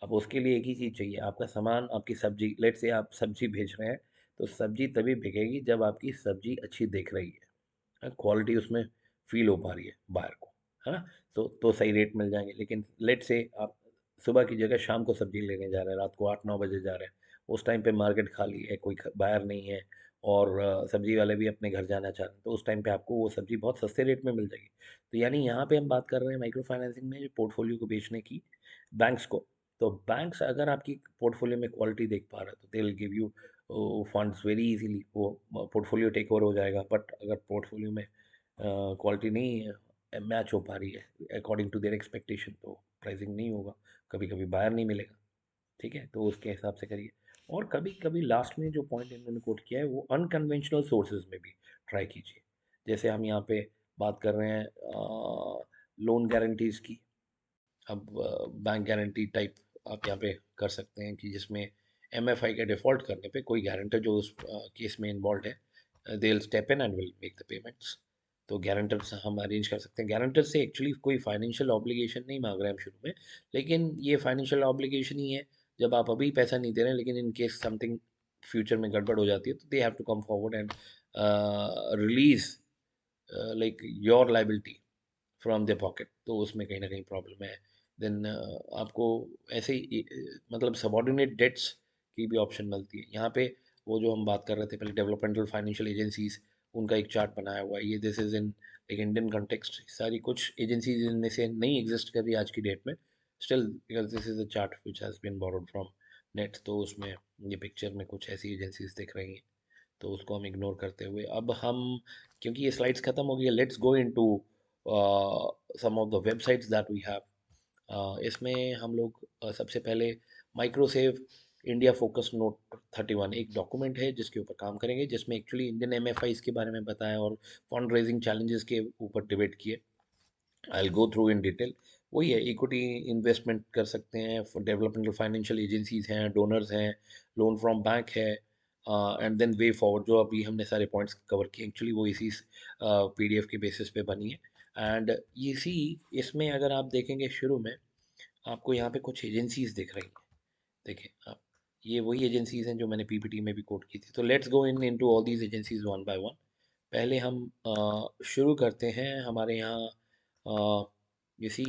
अब उसके लिए एक ही चीज़ चाहिए, आपका सामान, आपकी सब्जी, लेट से आप सब्जी भेज रहे हैं, तो सब्जी तभी बिकेगी जब आपकी सब्जी अच्छी दिख रही है, क्वालिटी उसमें फील हो पा रही है बायर को, है ना? तो सही रेट मिल जाएंगे। लेकिन लेट से आप सुबह की जगह शाम को सब्जी लेने जा रहे हैं, रात को 8-9 बजे जा रहे हैं, उस टाइम पे मार्केट खाली है, कोई बायर नहीं है, और सब्जी वाले भी अपने घर जाना चाह रहे हैं, तो उस टाइम पे आपको वो सब्जी बहुत सस्ते रेट में मिल जाएगी। तो यानी यहाँ पे हम बात कर रहे हैं माइक्रो फाइनेंसिंग में पोर्टफोलियो को बेचने की, बैंक्स को। तो बैंक्स अगर आपकी पोर्टफोलियो में क्वालिटी देख पा रहा है तो they will give you funds very easily, वो पोर्टफोलियो टेक ओवर हो जाएगा। बट अगर पोर्टफोलियो में क्वालिटी नहीं मैच हो पा रही है अकॉर्डिंग टू देयर एक्सपेक्टेशन, तो प्राइसिंग नहीं होगा, कभी कभी बायर नहीं मिलेगा। ठीक है, तो उसके हिसाब से करिए। और कभी कभी लास्ट में जो पॉइंट इन्होंने कोट किया है वो अनकन्वेंशनल सोर्सेज में भी ट्राई कीजिए। जैसे हम यहाँ पे बात कर रहे हैं लोन गारंटीज की। अब बैंक गारंटी टाइप आप यहाँ पे कर सकते हैं कि जिसमें एमएफआई के डिफ़ॉल्ट करने पे कोई गारंटर जो उस केस में इन्वॉल्व है, they will step in and will make the payments. तो गारंटर से हम अरेंज कर सकते हैं। गारंटर से एक्चुअली कोई फाइनेंशियल ऑब्लिगेशन नहीं मांग रहे हैं हम शुरू में, लेकिन ये फाइनेंशियल ऑब्लिगेशन ही है। जब आप अभी पैसा नहीं दे रहे हैं, लेकिन इन केस समथिंग फ्यूचर में गड़बड़ हो जाती है, तो they have to come forward and release like your liability from their pocket. तो उसमें कहीं न कहीं प्रॉब्लम है। देन आपको ऐसे ही मतलब सबॉर्डिनेट डेट्स की भी ऑप्शन मिलती है। यहाँ पे वो जो हम बात कर रहे थे पहले, डेवलपमेंटल फाइनेंशियल एजेंसीज़, उनका एक चार्ट बनाया हुआ है। ये दिस इज़ इन एक इंडियन कॉन्टेक्स्ट, सारी कुछ एजेंसीज़ इनमें से नहीं एग्ज़िस्ट कर रही आज की डेट में। Still because this is a chart which has been borrowed from net, तो उसमें ये पिक्चर में कुछ ऐसी एजेंसीज़ दिख रही हैं। तो उसको हम इग्नोर करते हुए अब हम, क्योंकि ये स्लाइड्स ख़त्म हो गई है, let's go into some of the websites that we have. इसमें हम लोग सबसे पहले माइक्रोसेव इंडिया फोकस नोट 31 एक डॉक्यूमेंट है जिसके ऊपर काम करेंगे, जिसमें एक्चुअली इंडियन एमएफआईज के बारे में बताया और फंड रेजिंग चैलेंजेस के ऊपर डिबेट किए। I will go through in detail. वही है, इक्विटी इन्वेस्टमेंट कर सकते हैं, डेवलपमेंटल फाइनेंशियल एजेंसीज हैं, डोनर्स हैं, लोन फ्रॉम बैंक है, एंड देन वे फॉरवर्ड, जो अभी हमने सारे पॉइंट्स कवर किए एक्चुअली वो इसी पीडीएफ के बेसिस पे बनी है। एंड इसी इसमें अगर आप देखेंगे शुरू में आपको यहाँ पे कुछ एजेंसीज दिख रही हैं। देखिए आप, ये वही एजेंसीज हैं जो मैंने पीपीटी में भी कोट की थी। तो let's go in into all these agencies one by one. पहले हम शुरू करते हैं हमारे यहाँ इसी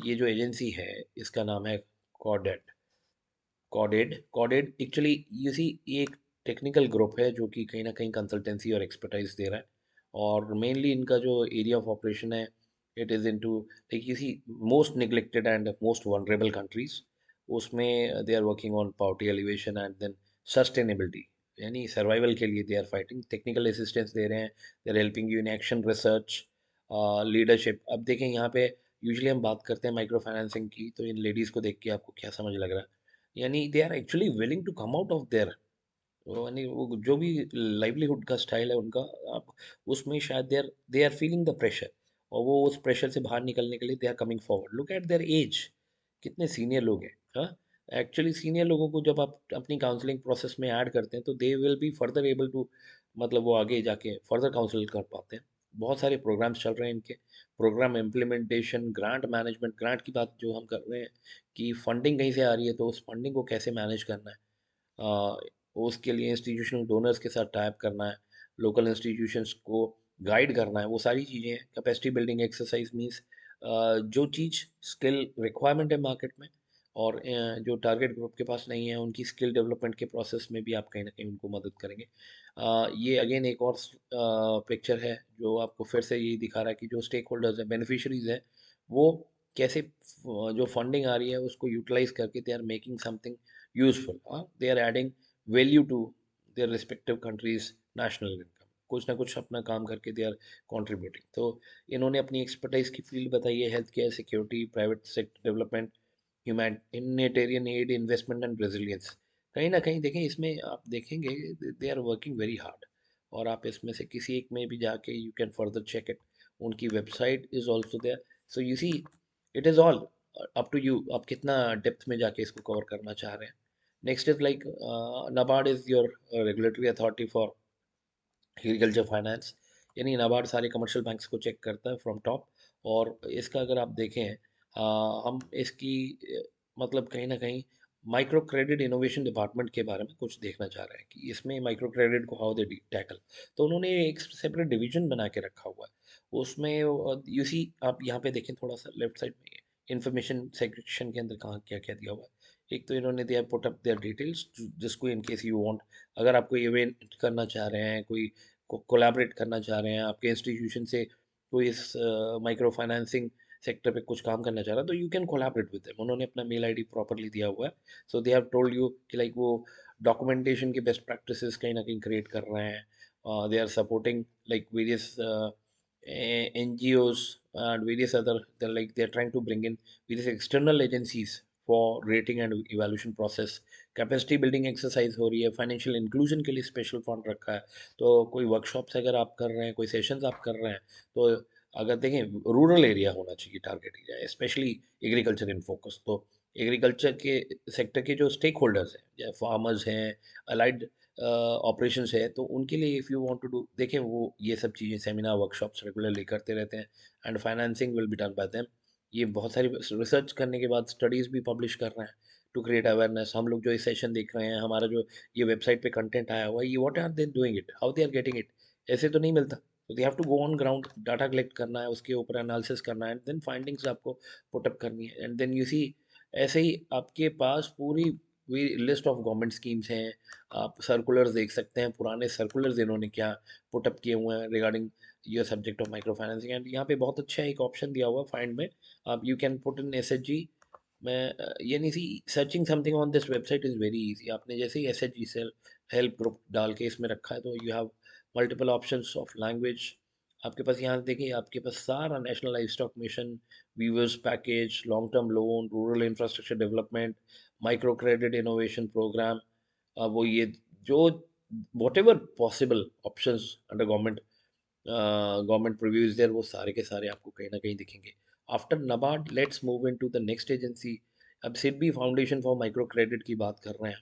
ये जो एजेंसी है इसका नाम है कॉडेट। कॉडेड एक्चुअली इसी एक टेक्निकल ग्रुप है जो कि कहीं ना कहीं कंसल्टेंसी और एक्सपर्टाइज दे रहा है। और मेनली इनका जो एरिया ऑफ ऑपरेशन है, इट इज़ इनटू लाइक इसी most neglected and most vulnerable countries. उसमें they are working on poverty alleviation and then sustainability, यानी सर्वाइवल के लिए they are fighting, technical assistance दे रहे हैं, they are helping you in action research leadership. अब देखें यहाँ पे यूजुअली हम बात करते हैं माइक्रो फाइनेंसिंग की, तो इन लेडीज़ को देख के आपको क्या समझ लग रहा है? यानी they are actually willing to come out of their, यानी वो जो भी लाइवलीहुड का स्टाइल है उनका, आप उसमें शायद they are feeling the pressure, और वो उस प्रेशर से बाहर निकलने के लिए they are coming forward. Look at their age, कितने सीनियर लोग हैं। हाँ, एक्चुअली सीनियर लोगों को जब आप अपनी काउंसलिंग प्रोसेस में ऐड करते हैं तो they will be further able to, मतलब वो आगे जाके फर्दर काउंसिल कर पाते हैं। बहुत सारे प्रोग्राम्स चल रहे हैं इनके, program implementation, grant management, grant की बात जो हम कर रहे हैं कि फंडिंग कहीं से आ रही है तो उस फंडिंग को कैसे मैनेज करना है, अ, उसके लिए इंस्टीट्यूशनल डोनर्स के साथ टाइप करना है, लोकल इंस्टीट्यूशंस को गाइड करना है, वो सारी चीज़ें हैं। कैपेसिटी बिल्डिंग एक्सरसाइज मीन्स जो चीज़ स्किल रिक्वायरमेंट है मार्केट में, और जो टारगेट ग्रुप के पास नहीं है उनकी स्किल डेवलपमेंट के प्रोसेस में भी आप कहीं ना कहीं उनको मदद करेंगे। ये अगेन एक और पिक्चर है जो आपको फिर से यही दिखा रहा है कि जो स्टेक होल्डर्स हैं, बेनिफिशरीज हैं, वो कैसे जो फंडिंग आ रही है उसको यूटिलाइज करके they are making something useful, they are adding value to their respective countries national income, कुछ ना कुछ अपना काम करके दे आर कॉन्ट्रीब्यूटिंग। तो इन्होंने अपनी एक्सपर्टाइज की फील्ड बताई है, health care, security, private sector development, humanitarian aid, investment and resilience. कहीं ना कहीं देखें इसमें आप देखेंगे they are working very hard, और आप इसमें से किसी एक में भी जाके you can further check it. उनकी website is also there. So you see it is all up to you, आप कितना डेप्थ में जाके इसको कवर करना चाह रहे हैं। Next is like NABARD is your regulatory authority for agriculture finance. यानी नाबार्ड सारे कमर्शियल बैंक्स को चेक करता है फ्रॉम टॉप। और इसका अगर आप देखें हम इसकी मतलब कहीं ना कहीं माइक्रो क्रेडिट इनोवेशन डिपार्टमेंट के बारे में कुछ देखना चाह रहे हैं कि इसमें माइक्रो क्रेडिट को हाउ दे टैकल। तो उन्होंने एक सेपरेट डिवीजन बना के रखा हुआ है उसमें। यू सी आप यहाँ पे देखें थोड़ा सा लेफ्ट साइड में इंफॉर्मेशन सेक्शन के अंदर कहाँ क्या क्या दिया हुआ है। एक तो इन्होंने दिया पुट अप देयर डिटेल्स जिसको इन केस यू वांट, अगर आप कोई इवेंट करना चाह रहे हैं, कोई कोलैबोरेट करना चाह रहे हैं, आपके इंस्टीट्यूशन से कोई इस माइक्रो फाइनेंसिंग सेक्टर पे कुछ काम करना चाह रहा है, तो you can collaborate with them. उन्होंने अपना मेल आईडी प्रॉपरली दिया हुआ है। So they have told you कि लाइक वो डॉक्यूमेंटेशन के बेस्ट प्रैक्टिसेस कहीं ना कहीं क्रिएट कर रहे हैं। They are supporting like various NGOs and various other, they're trying to bring in various external agencies for rating and evaluation process। Capacity building exercise हो रही है, फाइनेंशियल इंक्लूजन के लिए स्पेशल फंड रखा है। तो कोई वर्कशॉप्स अगर आप कर रहे हैं, कोई सेशंस आप कर रहे हैं, तो अगर देखें रूरल एरिया होना चाहिए target area, specially agriculture in focus. तो एग्रीकल्चर के सेक्टर के जो स्टेक होल्डर्स हैं, या फार्मर्स हैं, अलाइड ऑपरेशंस है, तो उनके लिए if you want to do, देखें वो ये सब चीज़ें सेमिनार वर्कशॉप्स रेगुलरली करते रहते हैं। And financing will be done by them. ये बहुत सारी रिसर्च करने के बाद स्टडीज़ भी पब्लिश कर रहे हैं टू क्रिएट अवेयरनेस। हम लोग जो इस सेशन देख रहे हैं, हमारा जो ये वेबसाइट पे कंटेंट आया हुआ है, ये what are they doing it, how they are getting it, ऐसे तो नहीं मिलता। तो they have to go on ground, data collect करना है, उसके ऊपर एनालिसिस करना है, देन फाइंडिंग्स आपको पुटअप करनी है। एंड देन यू सी ऐसे ही आपके पास पूरी लिस्ट ऑफ गवर्नमेंट स्कीम्स हैं। आप सर्कुलर्स देख सकते हैं, पुराने सर्कुलर्स इन्होंने क्या पुटअप किए हुए हैं regarding your subject of micro financing. And यहाँ पे बहुत अच्छा एक ऑप्शन दिया हुआ है फाइंड में, आप you can put in SHG। मैं ये नहीं see searching something on this website is very easy. आपने जैसे ही SHG से हेल्प ग्रुप डाल के इसमें रखा है, तो you have multiple options of language. आपके पास यहाँ देखिए, आपके पास सारा national life stock mission, weavers package, long term loan, rural infrastructure development, micro credit innovation program, वो ये जो whatever possible options under government government preview is there, वो सारे के सारे आपको कहीं ना कहीं दिखेंगे। After NABARD let's move in to the next agency. अब SIDBI foundation for micro credit की बात कर रहे हैं।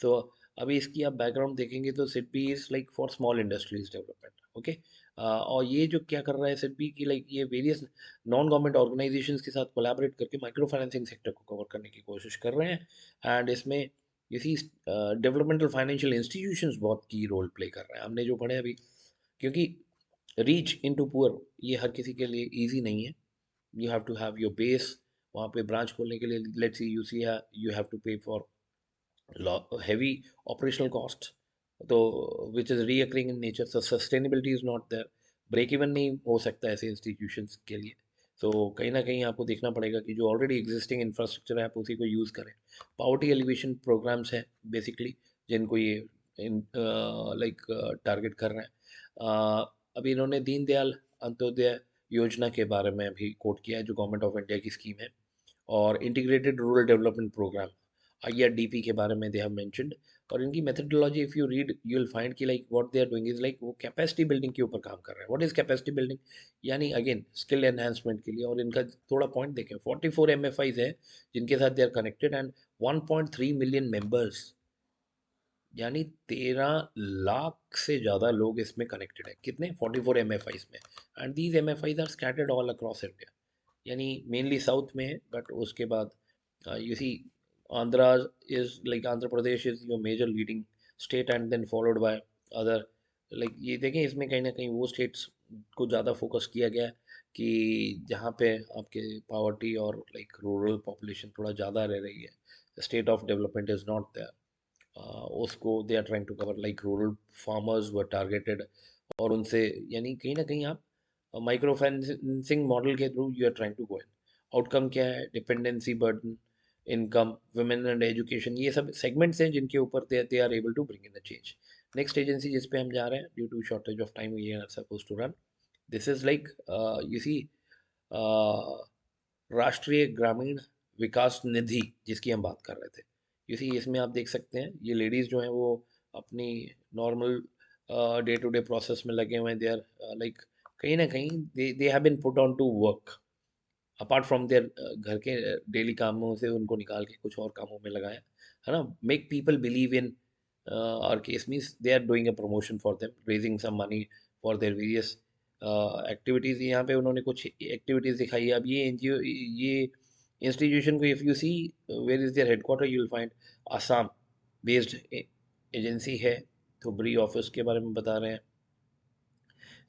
तो अभी इसकी आप बैकग्राउंड देखेंगे तो SIDBI is like for small industries development. Okay. और ये जो क्या कर रहा है सिडबी की, लाइक ये वेरियस नॉन गवर्नमेंट ऑर्गेनाइजेशंस के साथ कोलैबोरेट करके माइक्रो फाइनेंसिंग सेक्टर को कवर करने की कोशिश कर रहे हैं। एंड इसमें इसी डेवलपमेंटल फाइनेंशियल इंस्टीट्यूशंस बहुत की रोल प्ले कर रहे हैं, हमने जो पढ़े अभी। क्योंकि रीच इनटू पुअर ये हर किसी के लिए इजी नहीं है। You have to have your base. वहाँ पे ब्रांच खोलने के लिए let's see you have to pay for heavy operational cost, तो which is reoccurring in nature, so sustainability is not there। Break even नहीं हो सकता ऐसे इंस्टीट्यूशंस के लिए। तो कहीं ना कहीं आपको देखना पड़ेगा कि जो ऑलरेडी एग्जिस्टिंग इंफ्रास्ट्रक्चर है आप उसी को यूज़ करें। पावर्टी एलिवेशन प्रोग्राम्स हैं बेसिकली, जिनको ये लाइक टारगेट कर रहे हैं। अभी इन्होंने दीनदयाल अंत्योदय योजना के बारे में भी कोट किया है, जो गवर्नमेंट ऑफ इंडिया की स्कीम है। और integrated rural development program IRDP के बारे में दे हैव मेंशन्ड। और इनकी methodology if you read you will find कि like what they are doing is like वो कैपेसिटी बिल्डिंग के ऊपर काम कर रहे हैं। व्हाट इज कैपेसिटी बिल्डिंग, यानी अगेन स्किल एनहांसमेंट के लिए। और इनका थोड़ा पॉइंट देखें, 44 MFIs है जिनके साथ they are connected, and 1.3 million members, यानी 13 लाख से ज़्यादा लोग इसमें कनेक्टेड है। कितने? 44 MFIs में। And these MFIs are scattered all across India, यानी मेनली साउथ में है। बट उसके बाद you see Andhra is like Andhra Pradesh is your major leading state, and then followed by other. Like ये देखें, इसमें कहीं ना कहीं वो स्टेट्स को ज़्यादा फोकस किया गया है कि जहाँ पे आपके पावर्टी और लाइक रूरल पॉपुलेशन थोड़ा ज़्यादा रह रही है, state of development is not there. उसको they are trying to cover, like rural farmers were targeted. और उनसे यानी कहीं ना कहीं आप माइक्रो फाइनेंसिंग मॉडल के through you are trying to go in. Outcome क्या है? Dependency burden, income, women and education, ये सब सेगमेंट्स हैं जिनके ऊपर they are able to bring in the change. Next agency जिस पे हम जा रहे हैं, due to shortage of time we are suppose to run, this is like you see Rashtriya Gramin Vikas निधि, जिसकी हम बात कर रहे थे। इसी इसमें आप देख सकते हैं ये लेडीज़ जो हैं वो अपनी normal day to day process में लगे हुए हैं, दे आर लाइक कहीं ना कहीं they have been put on to work apart from their घर के डेली कामों से उनको निकाल के कुछ और कामों में लगाया है ना, make people believe in our case means they are doing a promotion for them, raising some money for their various activities. यहाँ पे उन्होंने कुछ एक्टिविटीज़ दिखाई है। अब ये एनजीओ, ये इंस्टीट्यूशन को if you see where is their headquarter, you will find Assam based agency है। तो ब्री ऑफिस के बारे में बता रहे हैं,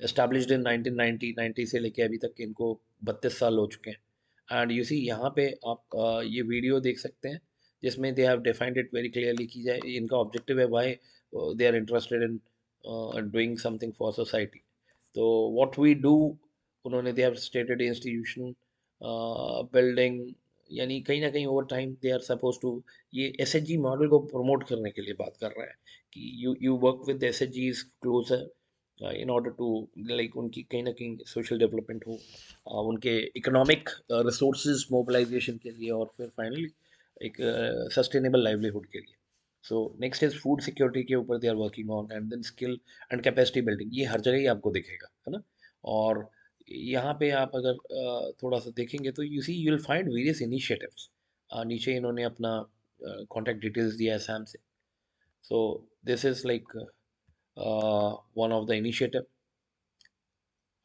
एस्टैब्लिश्ड इन 1990, 90 से लेके अभी तक इनको 32 साल हो चुके हैं। एंड यू सी यहाँ पे आप ये वीडियो देख सकते हैं जिसमें they have defined it very clearly की जाए इनका ऑब्जेक्टिव है, why they are interested in doing something for society. तो व्हाट वी डू, उन्होंने they have stated institution building, यानी कहीं ना कहीं over time they are suppose to, ये एसएचजी मॉडल को प्रमोट करने के लिए बात कर रहा है कि यू वर्क विद एसएचजीज closer in order to, like उनकी कहीं ना कहीं सोशल डेवलपमेंट हो, उनके इकोनॉमिक रिसोर्सेज मोबिलाइजेशन के लिए, और फिर फाइनली एक सस्टेनेबल लाइवलीहुड के लिए। So next is food security के ऊपर they are working on, and then skill and capacity building, ये हर जगह ही आपको दिखेगा, है ना। और यहाँ पे आप अगर थोड़ा सा देखेंगे तो you see you will find various initiatives. नीचे इन्होंने अपना कॉन्टैक्ट डिटेल्स दिया है सैम से। So this is like one of the initiative.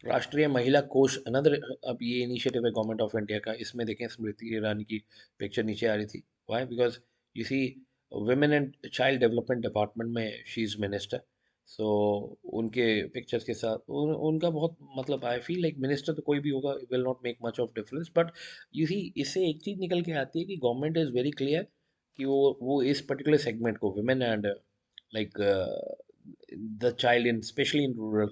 Rashtriya Mahila कोष अनदर, अब ये इनिशिएटिव है गवर्नमेंट ऑफ इंडिया का। इसमें देखें स्मृति ईरानी की पिक्चर नीचे आ रही थी, why because you see women and child development department में शी इज़ मिनिस्टर। सो उनके पिक्चर्स के साथ उनका बहुत मतलब, आई फील लाइक मिनिस्टर तो कोई भी होगा will not make much of difference, but you see इससे एक चीज़ निकल के आती है कि गवर्नमेंट इज़ वेरी क्लियर कि वो इस पर्टिकुलर सेगमेंट को, women and like the child in specially in rural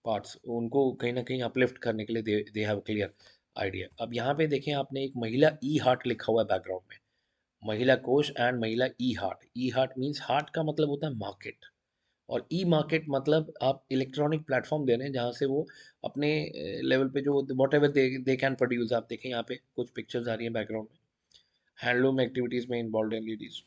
parts, उनको कहीं न कहीं अपलिफ्ट करने के लिए दे दे हैव क्लियर आइडिया। अब यहाँ पे देखें आपने एक महिला ई हार्ट लिखा हुआ है बैकग्राउंड में, महिला कोष एंड महिला ई हार्ट। ई हार्ट मीन्स हार्ट का मतलब होता है मार्केट, और ई मार्केट मतलब आप इलेक्ट्रॉनिक प्लेटफॉर्म दे रहे हैं जहाँ से वो अपने लेवल पे जो what ever they can produce. आप देखें यहाँ पे कुछ पिक्चर्स आ रही हैं बैकग्राउंड में, हैंडलूम एक्टिविटीज़ में इन्वॉल्व हैं लेडीज़।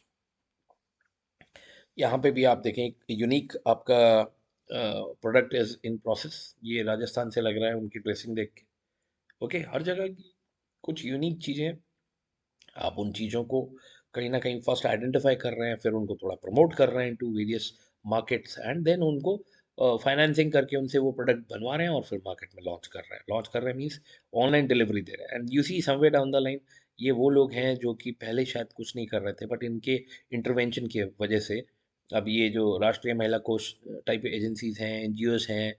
यहाँ पे भी आप देखें एक यूनिक आपका प्रोडक्ट इज इन प्रोसेस, ये राजस्थान से लग रहा है उनकी ड्रेसिंग देख के। ओके, हर जगह की कुछ यूनिक चीज़ें, आप उन चीज़ों को कहीं ना कहीं फर्स्ट आइडेंटिफाई कर रहे हैं, फिर उनको थोड़ा प्रमोट कर रहे हैं to various markets, and then उनको फाइनेंसिंग करके उनसे वो प्रोडक्ट बनवा रहे हैं और फिर मार्केट में लॉन्च कर रहे हैं। लॉन्च कर रहे हैं मीन्स ऑनलाइन डिलीवरी दे रहे हैं। And you C somewhere down the line ये वो लोग हैं जो कि पहले शायद कुछ नहीं कर रहे थे, बट इनके इंटरवेंशन की वजह से अब ये जो राष्ट्रीय महिला कोष टाइप एजेंसीज हैं, एनजीओज हैं,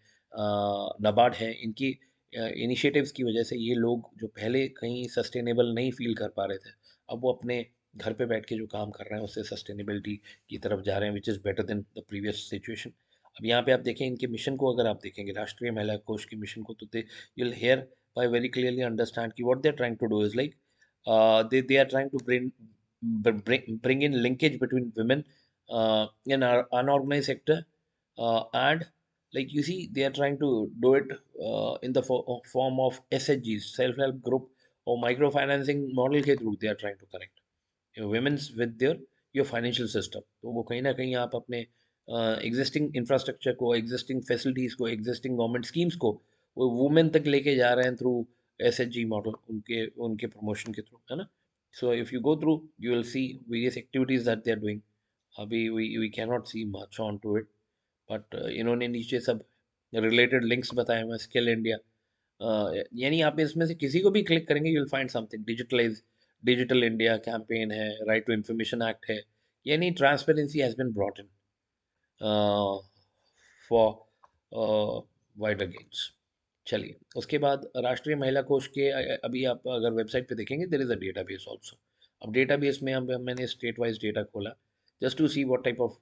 नाबार्ड हैं, इनकी इनिशिएटिव्स की वजह से ये लोग जो पहले कहीं सस्टेनेबल नहीं फील कर पा रहे थे, अब वो अपने घर पे बैठ के जो काम कर रहे हैं उससे सस्टेनेबिलिटी की तरफ जा रहे हैं, which is better than the previous situation. अब यहाँ पे आप देखें इनके मिशन को, अगर आप देखेंगे राष्ट्रीय महिला कोष के मिशन को, तो they you will hear by very clearly understand कि what they are trying to do is like they are trying to bring in linkage between women in our unorganized sector, and like you see they are trying to do it in the form of SHGs, self-help group, or microfinancing model के through they are trying to connect women's with their your financial system। तो वो कहीं ना कहीं आप अपने existing infrastructure को, existing facilities को, एग्जिस्टिंग गवर्नमेंट स्कीम्स को वो वुमेन तक लेके जा रहे हैं थ्रू एसएचजी मॉडल, उनके उनके प्रमोशन के थ्रू, है ना। So if you go through you will see various activities that they are doing. अभी we can not see much on to it, but इन्होंने नीचे सब रिलेटेड लिंक्स बताए हुए हैं, स्किल इंडिया, यानी आप इसमें से किसी को भी क्लिक करेंगे you will find something. Digitalize digital India campaign है, राइट टू इंफॉर्मेशन एक्ट है, यानी transparency has been brought in for wider gains. चलिए उसके बाद राष्ट्रीय महिला कोष के अभी आप अगर वेबसाइट पे देखेंगे there is a database also. अब डेटाबेस में अब मैंने स्टेट वाइज डेटा खोला just to see what type of,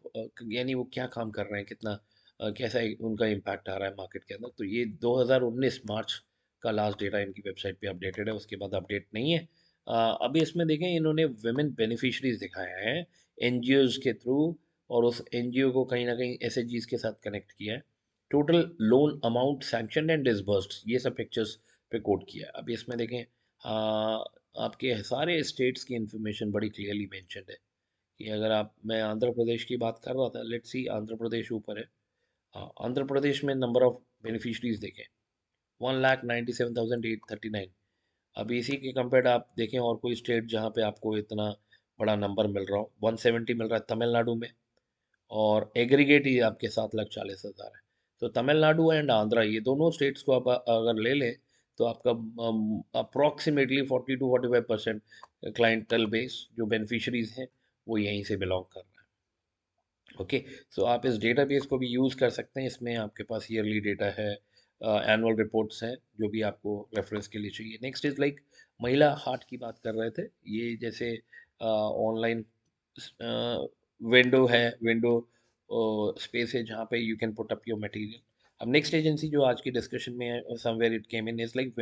यानी वो क्या काम कर रहे हैं, कितना कैसा उनका इम्पैक्ट आ रहा है मार्केट के अंदर। तो ये 2019 मार्च का लास्ट डेटा इनकी वेबसाइट पे अपडेटेड है, उसके बाद अपडेट नहीं है। अभी इसमें देखें इन्होंने वुमेन बेनिफिशरीज दिखाया है एनजीओज के थ्रू, और उस एनजीओ को कहीं ना कहीं एसएचजीज के साथ कनेक्ट किया है। Total loan amount sanction and disbursed, ये सब पिक्चर्स पे कोट किया है। अभी इसमें देखें आपके सारे स्टेट्स की इंफॉर्मेशन बड़ी क्लियरली मेंशन्ड है कि अगर आप, मैं आंध्र प्रदेश की बात कर रहा था, लेट्स सी आंध्र प्रदेश ऊपर है, आंध्र प्रदेश में नंबर ऑफ बेनिफिशरीज देखें 1,97,839। अब इसी के कंपेयर आप देखें और कोई स्टेट जहाँ पे आपको इतना बड़ा नंबर मिल रहा हो, 170 मिल रहा है तमिलनाडु में, और एग्रीगेट ही आपके 7,40,000 है। तो तमिलनाडु एंड आंध्रा ये दोनों स्टेट्स को आप अगर ले लें तो आपका अप्रॉक्सीमेटली 40 to 45% क्लाइंटल बेस जो बेनिफिशरीज हैं वो यहीं से बिलोंग कर रहा है। ओके, सो आप इस डेटाबेस को भी यूज़ कर सकते हैं। इसमें आपके पास ईयरली डेटा है, एनुअल रिपोर्ट्स हैं जो भी आपको रेफरेंस के लिए चाहिए। नेक्स्ट इज लाइक महिला हाट की बात कर रहे थे, ये जैसे ऑनलाइन विंडो है, विंडो स्पेस है जहाँ पे you can put up your material. अब नेक्स्ट एजेंसी जो आज की डिस्कशन में है, somewhere it came in, is like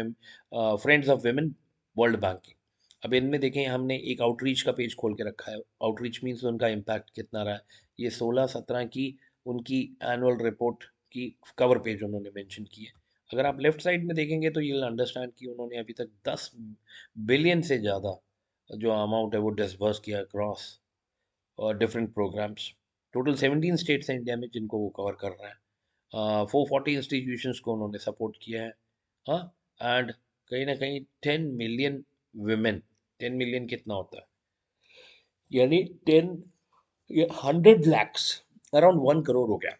friends of women world banking. अब इनमें देखें हमने एक आउटरीच का पेज खोल के रखा है। आउटरीच मीन्स उनका इम्पैक्ट कितना रहा है। ये 16-17 की उनकी एनुअल रिपोर्ट की कवर पेज उन्होंने मेंशन की है। अगर आप लेफ्ट साइड में देखेंगे तो ये अंडरस्टैंड कि उन्होंने अभी तक 10 बिलियन से ज़्यादा जो अमाउंट है वो डिसबर्स किया अक्रॉस और डिफरेंट प्रोग्राम्स। टोटल 17 स्टेट्स हैं इंडिया में जिनको वो कवर कर रहा है। 440 इंस्टीट्यूशंस को उन्होंने सपोर्ट किया है। हाँ, एंड कहीं ना कहीं 10 मिलियन विमेन, 10 मिलियन कितना होता है, यानी 100 लैक्स, अराउंड 1 करोड़ हो गया।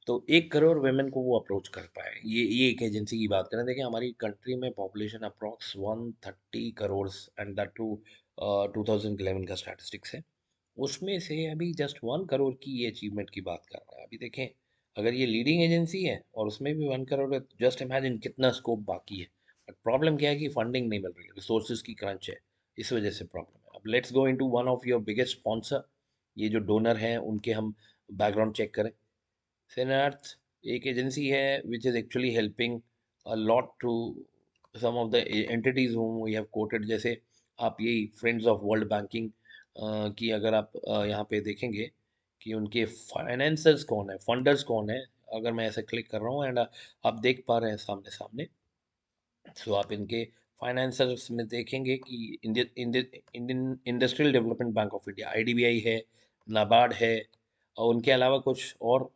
तो 1 करोड़ वेमेन को वो अप्रोच कर पाए। ये एक एजेंसी की बात करें। देखिए हमारी कंट्री में population approx 130 crore, and that too 2011 का स्टैटिस्टिक्स है। उसमें से अभी जस्ट 1 करोड़ की ये अचीवमेंट की बात कर रहा है। अभी देखें अगर ये लीडिंग एजेंसी है और उसमें भी 1 करोड़ है, जस्ट इमेजिन कितना स्कोप बाकी है। बट प्रॉब्लम क्या है कि फंडिंग नहीं मिल रही है, रिसोर्सेज की क्रंच है, इस वजह से प्रॉब्लम है। अब let's go into one of your biggest sponsor, ये जो डोनर हैं उनके हम बैकग्राउंड चेक करें। Synarth एक एजेंसी है which is actually helping a lot to some of the entities whom we have quoted। जैसे आप यही फ्रेंड्स ऑफ वर्ल्ड बैंकिंग की अगर आप यहाँ पे देखेंगे कि उनके फाइनेंसर्स कौन है, फंडर्स कौन है, अगर मैं ऐसे क्लिक कर रहा हूँ एंड आप देख पा रहे हैं सामने सामने, सो आप इनके फाइनेंसर्स में देखेंगे कि Indian industrial development bank of India IDBI है, नाबार्ड है, और उनके अलावा कुछ और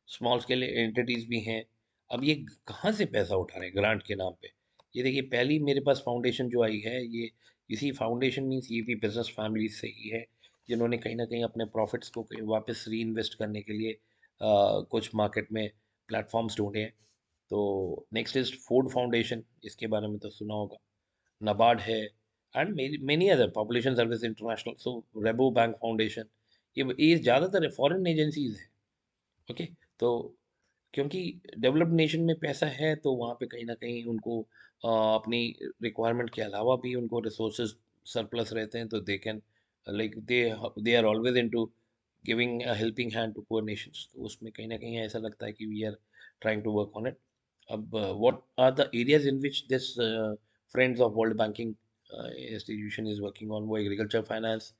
स्मॉल स्केल एंटिटीज़ भी हैं। अब ये कहाँ से पैसा उठा रहे हैं ग्रांट के नाम पे? ये देखिए पहली मेरे पास फाउंडेशन जो आई है, ये इसी फाउंडेशन मीन्स ये भी बिजनेस फैमिली से ही है, जिन्होंने कहीं ना कहीं अपने प्रॉफिट्स को कहीं वापस री इन्वेस्ट करने के लिए कुछ मार्केट में प्लेटफॉर्म्स ढूंढे हैं। तो नेक्स्ट इज फूड फाउंडेशन, इसके बारे में तो सुना होगा। नबार्ड है, and many other, population service international, so Rabo bank foundation, ये ज़्यादातर फॉरेन एजेंसीज हैं। ओके, तो क्योंकि डेवलप्ड नेशन में पैसा है तो वहाँ पे कहीं ना कहीं उनको अपनी रिक्वायरमेंट के अलावा भी उनको रिसोर्सेज सरप्लस रहते हैं, तो they can like they are always into giving a helping hand to poor nations. तो उसमें कहीं ना कहीं ऐसा लगता है कि we are trying to work on it. अब what are the areas in which this friends of world banking institution is working on? वो agriculture, finance,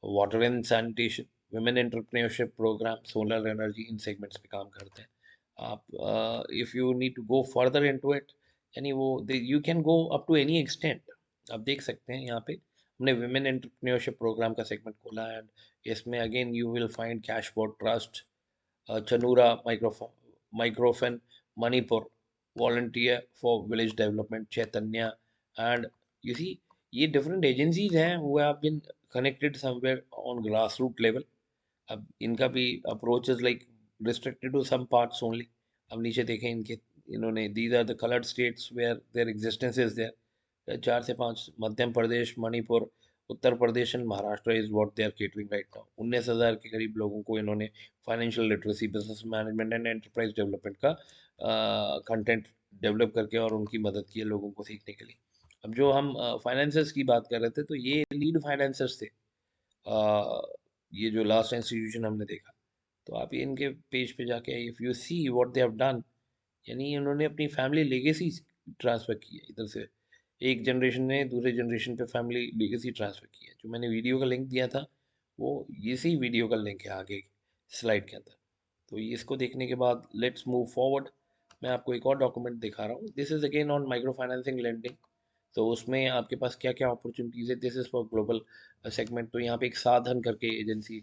water and sanitation, women entrepreneurship program, solar energy, इन segments पे काम करते हैं। आप if you need to go further into it, यानी वो you can go up to any extent. आप देख सकते हैं यहाँ पे हमने वुमेन एंटरप्रेन्योरशिप प्रोग्राम का सेगमेंट खोला है, एंड इसमें again you will find cashboard trust, Chanura microfin, Manipur volunteer for village development, Chaitanya, and you see ये डिफरेंट एजेंसीज हैं who have been connected somewhere on grass root level. अब इनका भी approach is like restricted to some parts only. अब नीचे देखें इनके, इन्होंने these are the coloured states where their existence is there, 4 से 5, Madhya Pradesh, Manipur, Uttar Pradesh and Maharashtra is what they are catering right now. 19,000 के करीब लोगों को इन्होंने financial literacy, business management and enterprise development का कंटेंट डेवलप करके और उनकी मदद की है लोगों को सीखने के लिए। अब जो हम फाइनेंसर्स की बात कर रहे थे, तो ये लीड फाइनेंसर्स थे। अ, ये जो लास्ट इंस्टीट्यूशन हमने देखा, तो आप ये इनके पेज पे जाके if you see what they have done, यानी उन्होंने अपनी फैमिली लेगेसी ट्रांसफ़र की है इधर से। एक जनरेशन ने दूसरे जनरेशन पे फैमिली लेगेसी ट्रांसफ़र की है। जो मैंने वीडियो का लिंक दिया था, वो इसी वीडियो का लिंक है आगे स्लाइड के अंदर। तो ये इसको देखने के बाद लेट्स मूव फॉरवर्ड। मैं आपको एक और डॉक्यूमेंट दिखा रहा हूँ। This is again on micro financing lending. तो उसमें आपके पास क्या क्या अपॉर्चुनिटीज़ है। This is for global segment. तो यहाँ पे एक साधन करके एजेंसी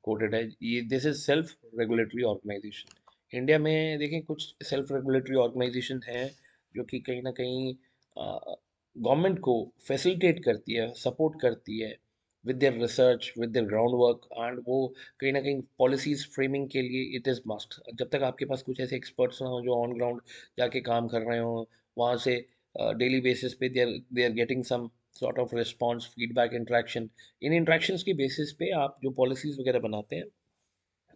कोटेड है। ये this is self regulatory organisation. India में देखें कुछ सेल्फ रेगुलेटरी ऑर्गेनाइजेशन हैं जो कि कहीं ना कहीं गवर्नमेंट को फैसिलिटेट करती है, सपोर्ट करती है with their research, with their ground work, and वो कहीं ना कहीं पॉलिसीज फ्रेमिंग के लिए इट इज़ मस्ट। जब तक आपके पास कुछ ऐसे एक्सपर्ट्स ना हो जो ऑन ग्राउंड जाके काम कर रहे हो, वहाँ से डेली बेसिस पे they are getting some sort of response, feedback, interaction, इन इंट्रैक्शंस की बेसिस पे आप जो पॉलिसीज वगैरह बनाते हैं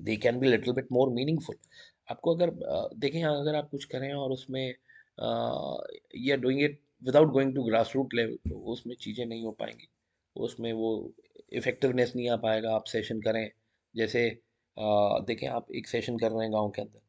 they can be little bit more meaningful. आपको अगर देखें, अगर आप कुछ करें और उसमें ये are doing it without going to grass root level, तो उसमें चीज़ें नहीं हो पाएंगी, उसमें वो इफ़ेक्टिवनेस नहीं आ पाएगा। आप सेशन करें, जैसे देखें आप एक सेशन कर रहे हैं गांव के अंदर,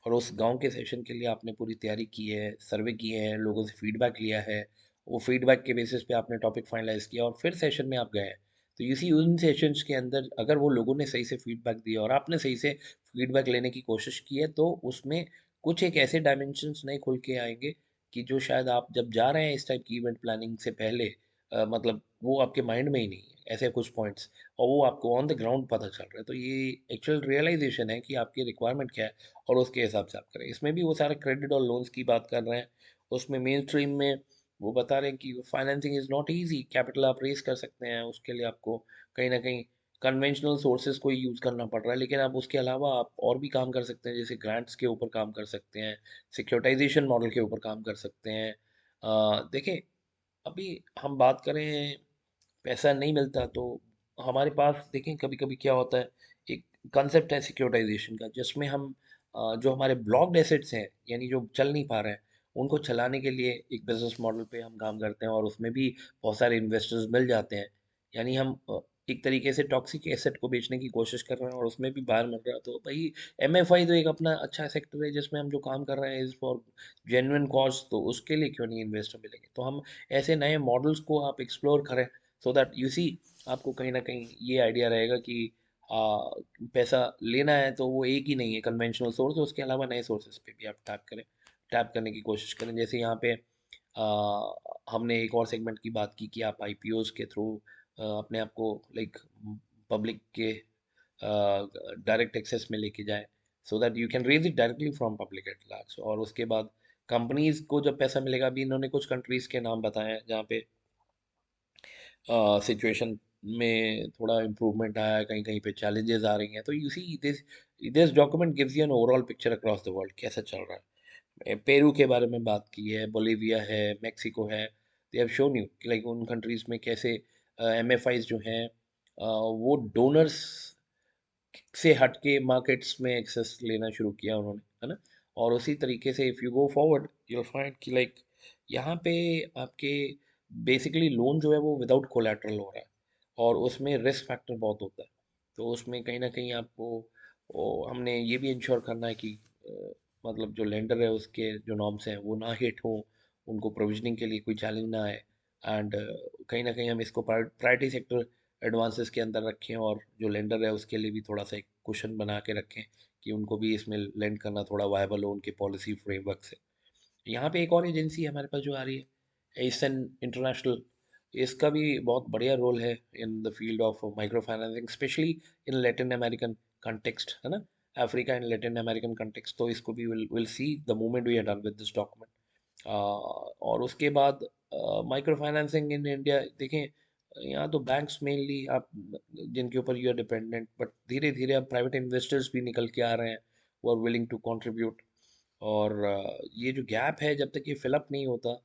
और उस गांव के सेशन के लिए आपने पूरी तैयारी की है, सर्वे किए हैं, लोगों से फीडबैक लिया है, वो फीडबैक के बेसिस पे आपने टॉपिक फाइनलाइज किया और फिर सेशन में आप गए हैं। तो इसी उन सेशंस के अंदर अगर वो लोगों ने सही से फीडबैक दिया और आपने सही से फीडबैक लेने की कोशिश की है, तो उसमें कुछ एक ऐसे डायमेंशंस नए खुल के आएंगे कि जो शायद आप जब जा रहे हैं इस टाइप की इवेंट प्लानिंग से पहले मतलब वो आपके माइंड में ही नहीं है ऐसे कुछ पॉइंट्स, और वो आपको ऑन द ग्राउंड पता चल रहा है। तो ये एक्चुअल रियलाइजेशन है कि आपकी रिक्वायरमेंट क्या है और उसके हिसाब से आप करें। इसमें भी वो सारे क्रेडिट और लोन्स की बात कर रहे हैं, उसमें मेन स्ट्रीम में वो बता रहे हैं कि financing is not easy, capital आप रेज कर सकते हैं, उसके लिए आपको कहीं ना कहीं कन्वेंशनल सोर्सेज को ही यूज़ करना पड़ रहा है, लेकिन आप उसके अलावा आप और भी काम कर सकते हैं, जैसे ग्रांट्स के ऊपर काम कर सकते हैं, सिक्योरिटाइजेशन मॉडल के ऊपर काम कर सकते हैं। देखें, अभी हम बात करें पैसा नहीं मिलता तो हमारे पास देखें कभी कभी क्या होता है, एक कंसेप्ट है सिक्योरिटाइजेशन का, जिसमें हम जो हमारे ब्लॉक्ड एसेट्स हैं, यानी जो चल नहीं पा रहे हैं, उनको चलाने के लिए एक बिजनेस मॉडल पे हम काम करते हैं और उसमें भी बहुत सारे इन्वेस्टर्स मिल जाते हैं। यानी हम एक तरीके से टॉक्सिक एसेट को बेचने की कोशिश कर रहे हैं और उसमें भी बाहर मिल रहा है। तो भाई एमएफआई तो एक अपना अच्छा सेक्टर है जिसमें हम जो काम कर रहे हैं इज़ फॉर जेन्युइन कॉज, तो उसके लिए क्यों नहीं इन्वेस्टर मिलेंगे। तो हम ऐसे नए मॉडल्स को आप एक्सप्लोर करें, सो दैट यू सी आपको कहीं ना कहीं ये आइडिया रहेगा कि पैसा लेना है तो वो एक ही नहीं है कन्वेंशनल सोर्स, उसके अलावा नए सोर्सेज पे भी आप टैप करने की कोशिश करें। जैसे यहाँ पे हमने एक और सेगमेंट की बात की कि आप आईपीओज के थ्रू अपने आप को लाइक पब्लिक के डायरेक्ट एक्सेस में लेके जाए, so that you can raise it directly from public at large. और उसके बाद कंपनीज को जब पैसा मिलेगा, अभी इन्होंने कुछ कंट्रीज के नाम बताए हैं जहाँ पे सिचुएशन में थोड़ा इम्प्रूवमेंट आया है, कहीं कहीं पे चैलेंजेस आ रही हैं। तो you see this this document gives you an overall picture across the world कैसा चल रहा है। पेरू के बारे में बात की है, बोलीविया है, मेक्सिको है, दे हैव शोन यू कि लाइक उन कंट्रीज में कैसे एमएफआईज जो हैं वो डोनर्स से हट के मार्केट्स में एक्सेस लेना शुरू किया उन्होंने, है ना। और उसी तरीके से if you go forward you'll find कि लाइक यहाँ पे आपके बेसिकली लोन जो है वो विदाउट कोलैटरल हो रहा है और उसमें रिस्क फैक्टर बहुत होता है। तो उसमें कहीं ना कहीं आपको हमने ये भी इंश्योर करना है कि मतलब जो लेंडर है उसके जो नॉर्म्स हैं वो ना हिट हो, उनको प्रोविजनिंग के लिए कोई चैलेंज ना आए, एंड कहीं ना कहीं हम इसको प्रायोरिटी सेक्टर एडवांसेस के अंदर रखें और जो लेंडर है उसके लिए भी थोड़ा सा एक कुशन बना के रखें कि उनको भी इसमें लेंड करना थोड़ा वायबल हो उनके पॉलिसी फ्रेमवर्क से। यहाँ पे एक और एजेंसी हमारे पास जो आ रही है, एसन इंटरनेशनल, इसका भी बहुत बढ़िया रोल है in the field of micro financing, specially in Latin American context, है ना, Africa and Latin American context. तो इसको भी will see the moment we are done with this document. और उसके बाद माइक्रो फाइनेंसिंग इन इंडिया देखें, यहाँ तो बैंक्स मेनली आप जिनके ऊपर यू आर डिपेंडेंट, बट धीरे धीरे अब प्राइवेट इन्वेस्टर्स भी निकल के आ रहे हैं वो आर विलिंग टू कंट्रीब्यूट। और ये जो गैप है जब तक ये फिलअप नहीं होता,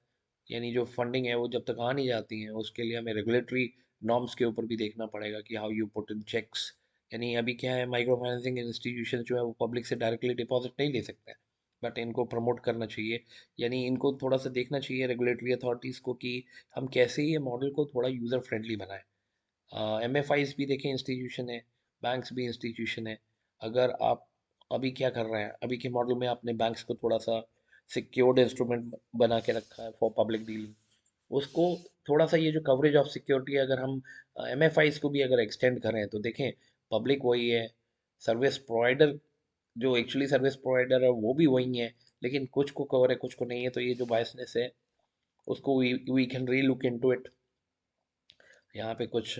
यानी जो फंडिंग है वो जब तक आ नहीं जाती है, उसके लिए हमें रेगुलेटरी नॉर्म्स के ऊपर भी देखना पड़ेगा कि how you put in checks. यानी अभी क्या है, माइक्रो फाइनेंसिंग इंस्टीट्यूशन जो है वो पब्लिक से डायरेक्टली डिपॉजिट नहीं ले सकते हैं, बट इनको प्रमोट करना चाहिए। यानी इनको थोड़ा सा देखना चाहिए रेगुलेटरी अथॉरिटीज़ को कि हम कैसे ये मॉडल को थोड़ा यूज़र फ्रेंडली बनाएं। एम एफ आईज भी देखें इंस्टीट्यूशन है, बैंक्स भी इंस्टीट्यूशन है। अगर आप अभी क्या कर रहे हैं, अभी के मॉडल में आपने बैंक्स को थोड़ा सा सिक्योर्ड इंस्ट्रूमेंट बना के रखा है फॉर पब्लिक डीलिंग, उसको थोड़ा सा ये जो कवरेज ऑफ सिक्योरिटी अगर हम एम एफ आईज को भी अगर एक्सटेंड करें तो देखें पब्लिक वही है, सर्विस प्रोवाइडर जो एक्चुअली सर्विस प्रोवाइडर है वो भी वही है, लेकिन कुछ को कवर है कुछ को नहीं है। तो ये जो बायसनेस है उसको we can relook into it. यहाँ पे कुछ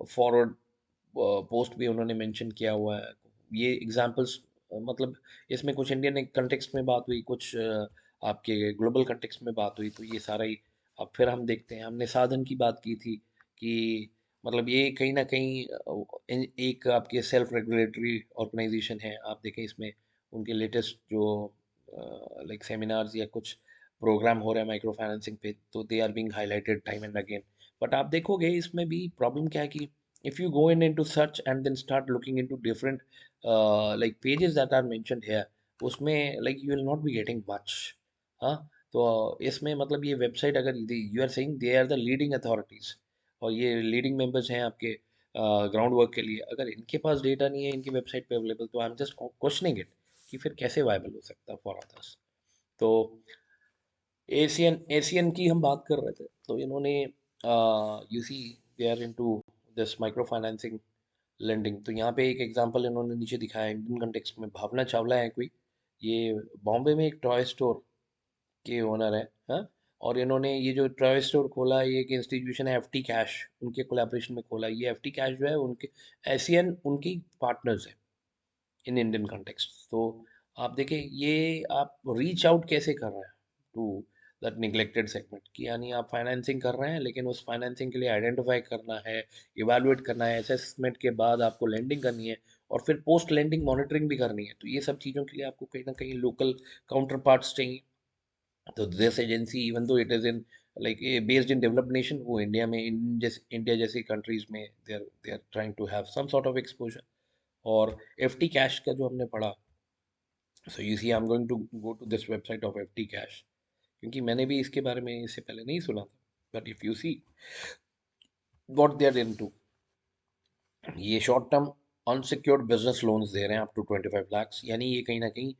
फॉरवर्ड पोस्ट भी उन्होंने मेंशन किया हुआ है। ये एग्जांपल्स मतलब इसमें कुछ इंडियन कंटेक्स्ट में बात हुई, कुछ आपके ग्लोबल कंटेक्स्ट में बात हुई, तो ये सारा ही अब फिर हम देखते हैं। हमने साधन की बात की थी कि मतलब ये कहीं न कहीं एक आपके सेल्फ रेगुलेटरी ऑर्गेनाइजेशन है। आप देखें इसमें उनके लेटेस्ट जो लाइक सेमिनार्स या कुछ प्रोग्राम हो रहे हैं माइक्रो फाइनेंसिंग पे, तो they are being highlighted time and again. But आप देखोगे इसमें भी प्रॉब्लम क्या है कि if you go in into search and then start looking into different like pages that are mentioned here, उसमें like you will not be getting much। हाँ, तो इसमें मतलब ये वेबसाइट अगर you are saying they are the leading authorities और ये leading members हैं आपके ग्राउंड वर्क के लिए, अगर इनके पास डेटा नहीं है इनकी वेबसाइट पे अवेलेबल, तो I am just questioning it कि फिर कैसे वायबल हो सकता फॉर अदर्स। तो एशियन एशियन की हम बात कर रहे थे, तो इन्होंने you see they are into this micro financing lending. तो यहाँ पे एक एग्जांपल इन्होंने नीचे दिखाया इंडियन कंटेक्स्ट में, भावना चावला है कोई, ये बॉम्बे में एक टॉय स्टोर के ओनर है। हाँ, और इन्होंने ये जो टॉय स्टोर खोला है, ये एक इंस्टीट्यूशन है एफटी कैश, उनके कोलैबोरेशन में खोला है। ये एफटी कैश जो है उनके एशियन उनकी पार्टनर्स है इन इंडियन कॉन्टेक्स्ट। तो आप देखें ये आप रीच आउट कैसे कर रहे हैं टू दैट निगलेक्टेड सेगमेंट, कि यानी आप फाइनेंसिंग कर रहे हैं लेकिन उस फाइनेंसिंग के लिए आइडेंटिफाई करना है, इवैल्यूएट करना है, असेसमेंट के बाद आपको लेंडिंग करनी है और फिर पोस्ट लेंडिंग मॉनिटरिंग भी करनी है। तो ये सब चीज़ों के लिए आपको कहीं ना कहीं लोकल काउंटर पार्ट्स चाहिए। तो this agency even though it is in like based in developed nation, वो इंडिया में इंडिया जैसी कंट्रीज में they are trying to have some sort of exposure. और एफटी कैश का जो हमने पढ़ा, so you see I am going to go to this website of FT cash, क्योंकि मैंने भी इसके बारे में इससे पहले नहीं सुना था। But if you see what they are into, ये short term unsecured business loans दे रहे हैं अप टू 25 lakhs, यानी ये कहीं ना कहीं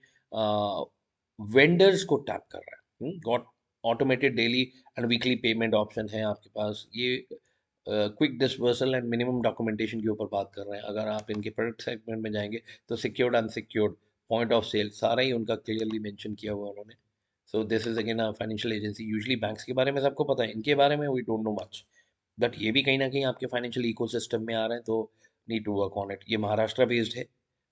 वेंडर्स को टैप कर रहा है। Got automated daily and weekly payment option है आपके पास। ये quick disbursal and minimum documentation के ऊपर बात कर रहे हैं। अगर आप इनके प्रोडक्ट सेगमेंट में जाएंगे तो secured unsecured point of sale सारा ही उनका क्लियरली मेंशन किया हुआ उन्होंने। So this is again a financial agency. Usually banks के बारे में सबको पता है, इनके बारे में we don't know much, but ये भी कहीं ना कहीं आपके फाइनेंशियल इकोसिस्टम में आ रहे हैं, तो need to work on it. ये महाराष्ट्र बेस्ड है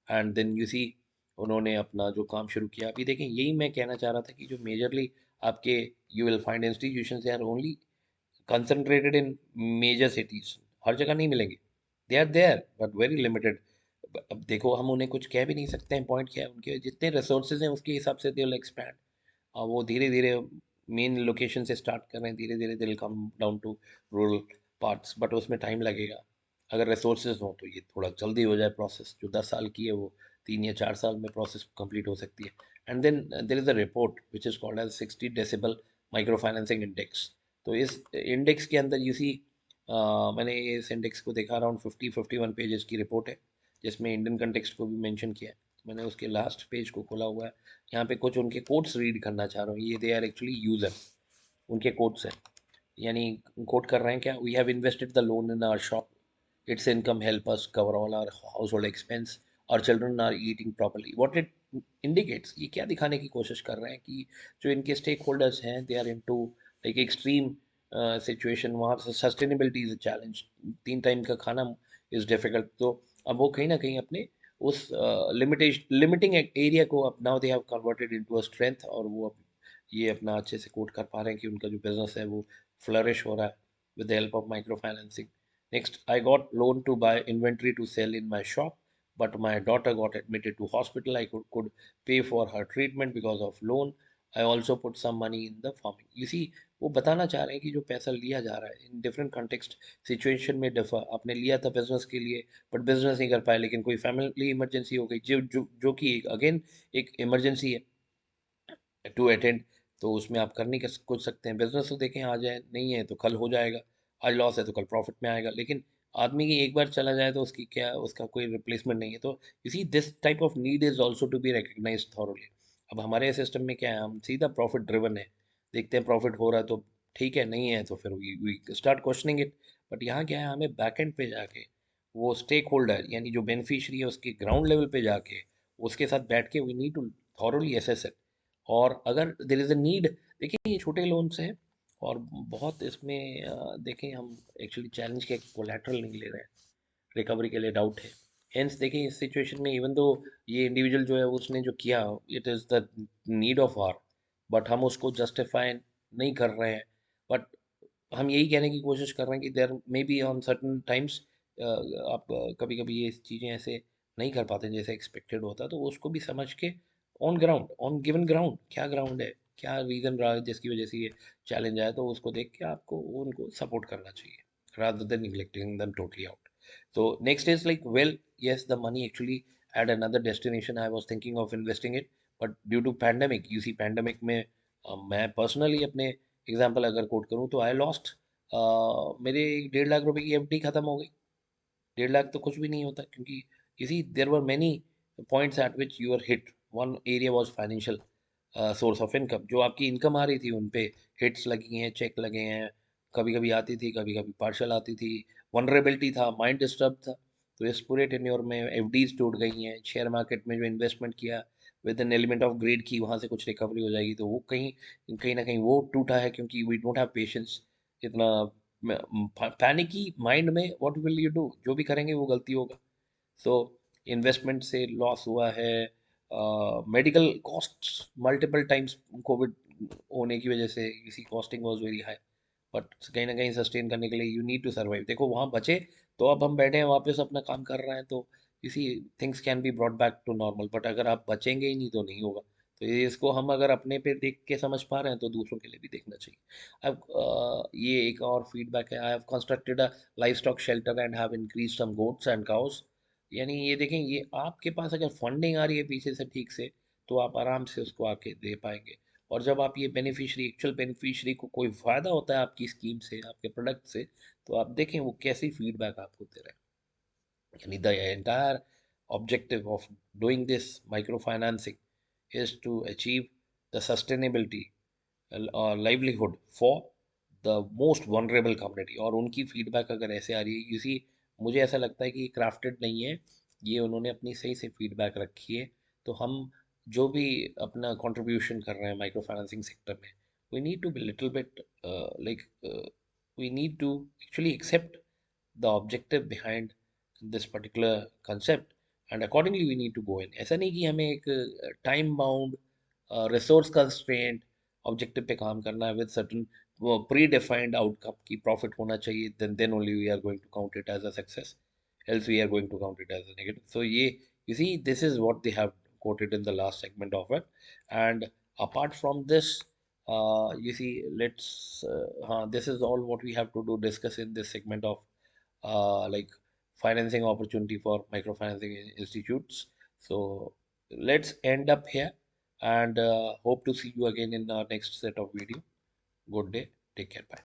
एंड देन यू सी उन्होंने अपना जो काम शुरू किया। अभी देखें यही मैं कहना चाह रहा था कि जो मेजरली आपके you will find institutions are only concentrated in major cities, हर जगह नहीं मिलेंगे, they are there but very limited. अब देखो हम उन्हें कुछ कह भी नहीं सकते हैं, पॉइंट क्या है, उनके जितने रिसोर्सेज हैं उसके हिसाब से दे विल एक्सपैंड। और वो धीरे धीरे मेन लोकेशन से स्टार्ट कर रहे हैं, धीरे धीरे they'll come down to rural parts, but उसमें टाइम लगेगा। अगर रिसोर्सेज हो तो ये थोड़ा जल्दी हो जाए प्रोसेस, जो 10 साल की है वो 3 या 4 साल में प्रोसेस कंप्लीट हो सकती है। And then there is a report which is called as 60 decibel micro financing index. तो इस इंडेक्स के अंदर यू सी मैंने इस इंडेक्स को देखा, अराउंड 51 पेजेस की रिपोर्ट है, जिसमें इंडियन कंटेक्स्ट को भी मेंशन किया है। मैंने उसके लास्ट पेज को खोला हुआ है, यहाँ पे कुछ उनके कोट्स रीड करना चाह रहा हूँ। ये दे आर एक्चुअली यूजर, उनके कोट्स हैं, यानी कोट कर रहे हैं क्या, we have invested the loan in our shop, its income help us cover all our house hold expense, और children are eating properly. What it indicates, ये क्या दिखाने की कोशिश कर रहे हैं कि जो इनके स्टेक होल्डर्स हैं they are into like extreme situation, वहाँ से sustainability is a challenge, 3 time का खाना इज डिफिकल्ट। तो अब वो कहीं ना कहीं अपने उस लिमिटिंग एरिया को अब now they have converted into a strength, और वो अब ये अपना अच्छे से कोट कर पा रहे हैं कि उनका जो बिजनेस है वो फ्लरिश हो रहा है with the help of microfinancing. Next, I got loan to buy inventory to sell in my shop, but my daughter got admitted to hospital. I could pay for her treatment because of loan. I also put some money in the farming. You see, वो बताना चाह रहे हैं कि जो पैसा लिया जा रहा है इन डिफरेंट कंटेक्स्ट सिचुएशन में डिफर, आपने लिया था बिजनेस के लिए बट बिजनेस नहीं कर पाए, लेकिन कोई फैमिली इमरजेंसी हो गई जो कि अगेन एक इमरजेंसी है टू अटेंड, तो उसमें आप कर नहीं कर कुछ सकते हैं। बिजनेस तो देखें आज है नहीं है तो कल हो जाएगा, आज लॉस है तो कल प्रॉफिट में आएगा, लेकिन आदमी की एक बार चला जाए तो उसकी क्या, उसका कोई रिप्लेसमेंट नहीं है। तो you see this type of need is also to be recognise thoroughly. अब हमारे सिस्टम में क्या है, हम सीधा प्रॉफिट ड्रिवन है, देखते हैं प्रॉफिट हो रहा है तो ठीक है, नहीं है तो फिर we start questioning it. But यहाँ क्या है, हमें बैक एंड पे जाके वो स्टेक होल्डर यानी जो बेनिफिशियरी है उसके ग्राउंड लेवल पे जाके उसके साथ बैठ के we need to thoroughly assess it. और अगर देर इज़ अ नीड, देखिए ये छोटे लोन्स हैं और बहुत इसमें देखें हम एक्चुअली चैलेंज के कोलैटरल नहीं ले रहे हैं, रिकवरी के लिए डाउट है, हेंस देखिए इस सिचुएशन में इवन दो ये इंडिविजुअल जो है उसने जो किया it is the need of hour, but हम उसको जस्टिफाई नहीं कर रहे हैं। बट हम यही कहने की कोशिश कर रहे हैं कि there may be on certain times आप कभी कभी ये चीज़ें ऐसे नहीं कर पाते जैसे एक्सपेक्टेड होता, तो उसको भी समझ के on ground, on given ground, क्या ग्राउंड है, क्या रीज़न रहा जिसकी वजह से ये चैलेंज आया, तो उसको देख के आपको उनको सपोर्ट करना चाहिए rather than neglecting them totally out. So next is like, well, yes, the money actually had another destination. I was thinking of investing it, but due to pandemic, you see pandemic में मैं personally अपने example अगर coat करूँ तो I lost, मेरे 1.5 लाख रुपए की FD खत्म हो गई। 1.5 लाख तो कुछ भी नहीं होता, क्योंकि you see there were many points at which you were hit. One area was financial source of income, जो आपकी इनकम आ रही थी उन पे हिट्स लगी हैं, चेक लगे हैं, कभी कभी आती थी, कभी कभी पार्शल आती थी, वनरेबिलिटी था, माइंड डिस्टर्ब था। तो इस पूरे टेन्योर में एफडीज टूट गई हैं, शेयर मार्केट में जो इन्वेस्टमेंट किया with an element of grade की वहाँ से कुछ रिकवरी हो जाएगी, तो वो कहीं कहीं ना कहीं वो टूटा है, क्योंकि वी डोंट हैव पेशेंस इतना। पैनिकी माइंड में व्हाट विल यू डू, जो भी करेंगे वो गलती होगा। सो इन्वेस्टमेंट से लॉस हुआ है, medical costs multiple times Covid होने की वजह से इसी costing was very high, but कहीं ना कहीं सस्टेन करने के लिए यू नीड टू सर्वाइव। देखो वहाँ बचे तो अब हम बैठे हैं वापस अपना काम कर रहे हैं, तो इसी things can be brought back to normal, but अगर आप बचेंगे ही नहीं तो नहीं होगा। तो ये इसको हम अगर अपने पे देख के समझ पा रहे हैं तो दूसरों के लिए भी देखना चाहिए। अब ये एक और फीडबैक है, I have constructed a livestock shelter and have increase some goats and cows. यानी ये देखें, ये आपके पास अगर फंडिंग आ रही है पीछे से ठीक से, तो आप आराम से उसको आके दे पाएंगे। और जब आप ये बेनिफिशरी, एक्चुअल बेनिफिशरी को कोई फ़ायदा होता है आपकी स्कीम से, आपके प्रोडक्ट से, तो आप देखें वो कैसी फीडबैक आपको दे रहे हैं। Yani the entire objective of doing this microfinancing is to achieve the sustainability और livelihood for the most vulnerable community। और उनकी फीडबैक अगर ऐसे आ रही है, इसी मुझे ऐसा लगता है कि क्राफ्टेड नहीं है, ये उन्होंने अपनी सही से फीडबैक रखी है। तो हम जो भी अपना कंट्रीब्यूशन कर रहे हैं माइक्रो फाइनेंसिंग सेक्टर में, we need to be little bit like, we need to actually accept the objective behind this particular concept and accordingly we need to go in। ऐसा नहीं कि हमें एक time bound resource constraint objective पे काम करना है with certain pre defined outcome की प्रॉफिट होना चाहिए, then only we are going to count it as a success, else we are going to count it as a negative। So ये, you see, this is what they have quoted in the last segment of it। And apart from this, you see, this is all what we have to do discuss in this segment of like financing opportunity for microfinancing institutes। So let's end up here and hope to see you again in our next set of video. Good day. Take care. Bye.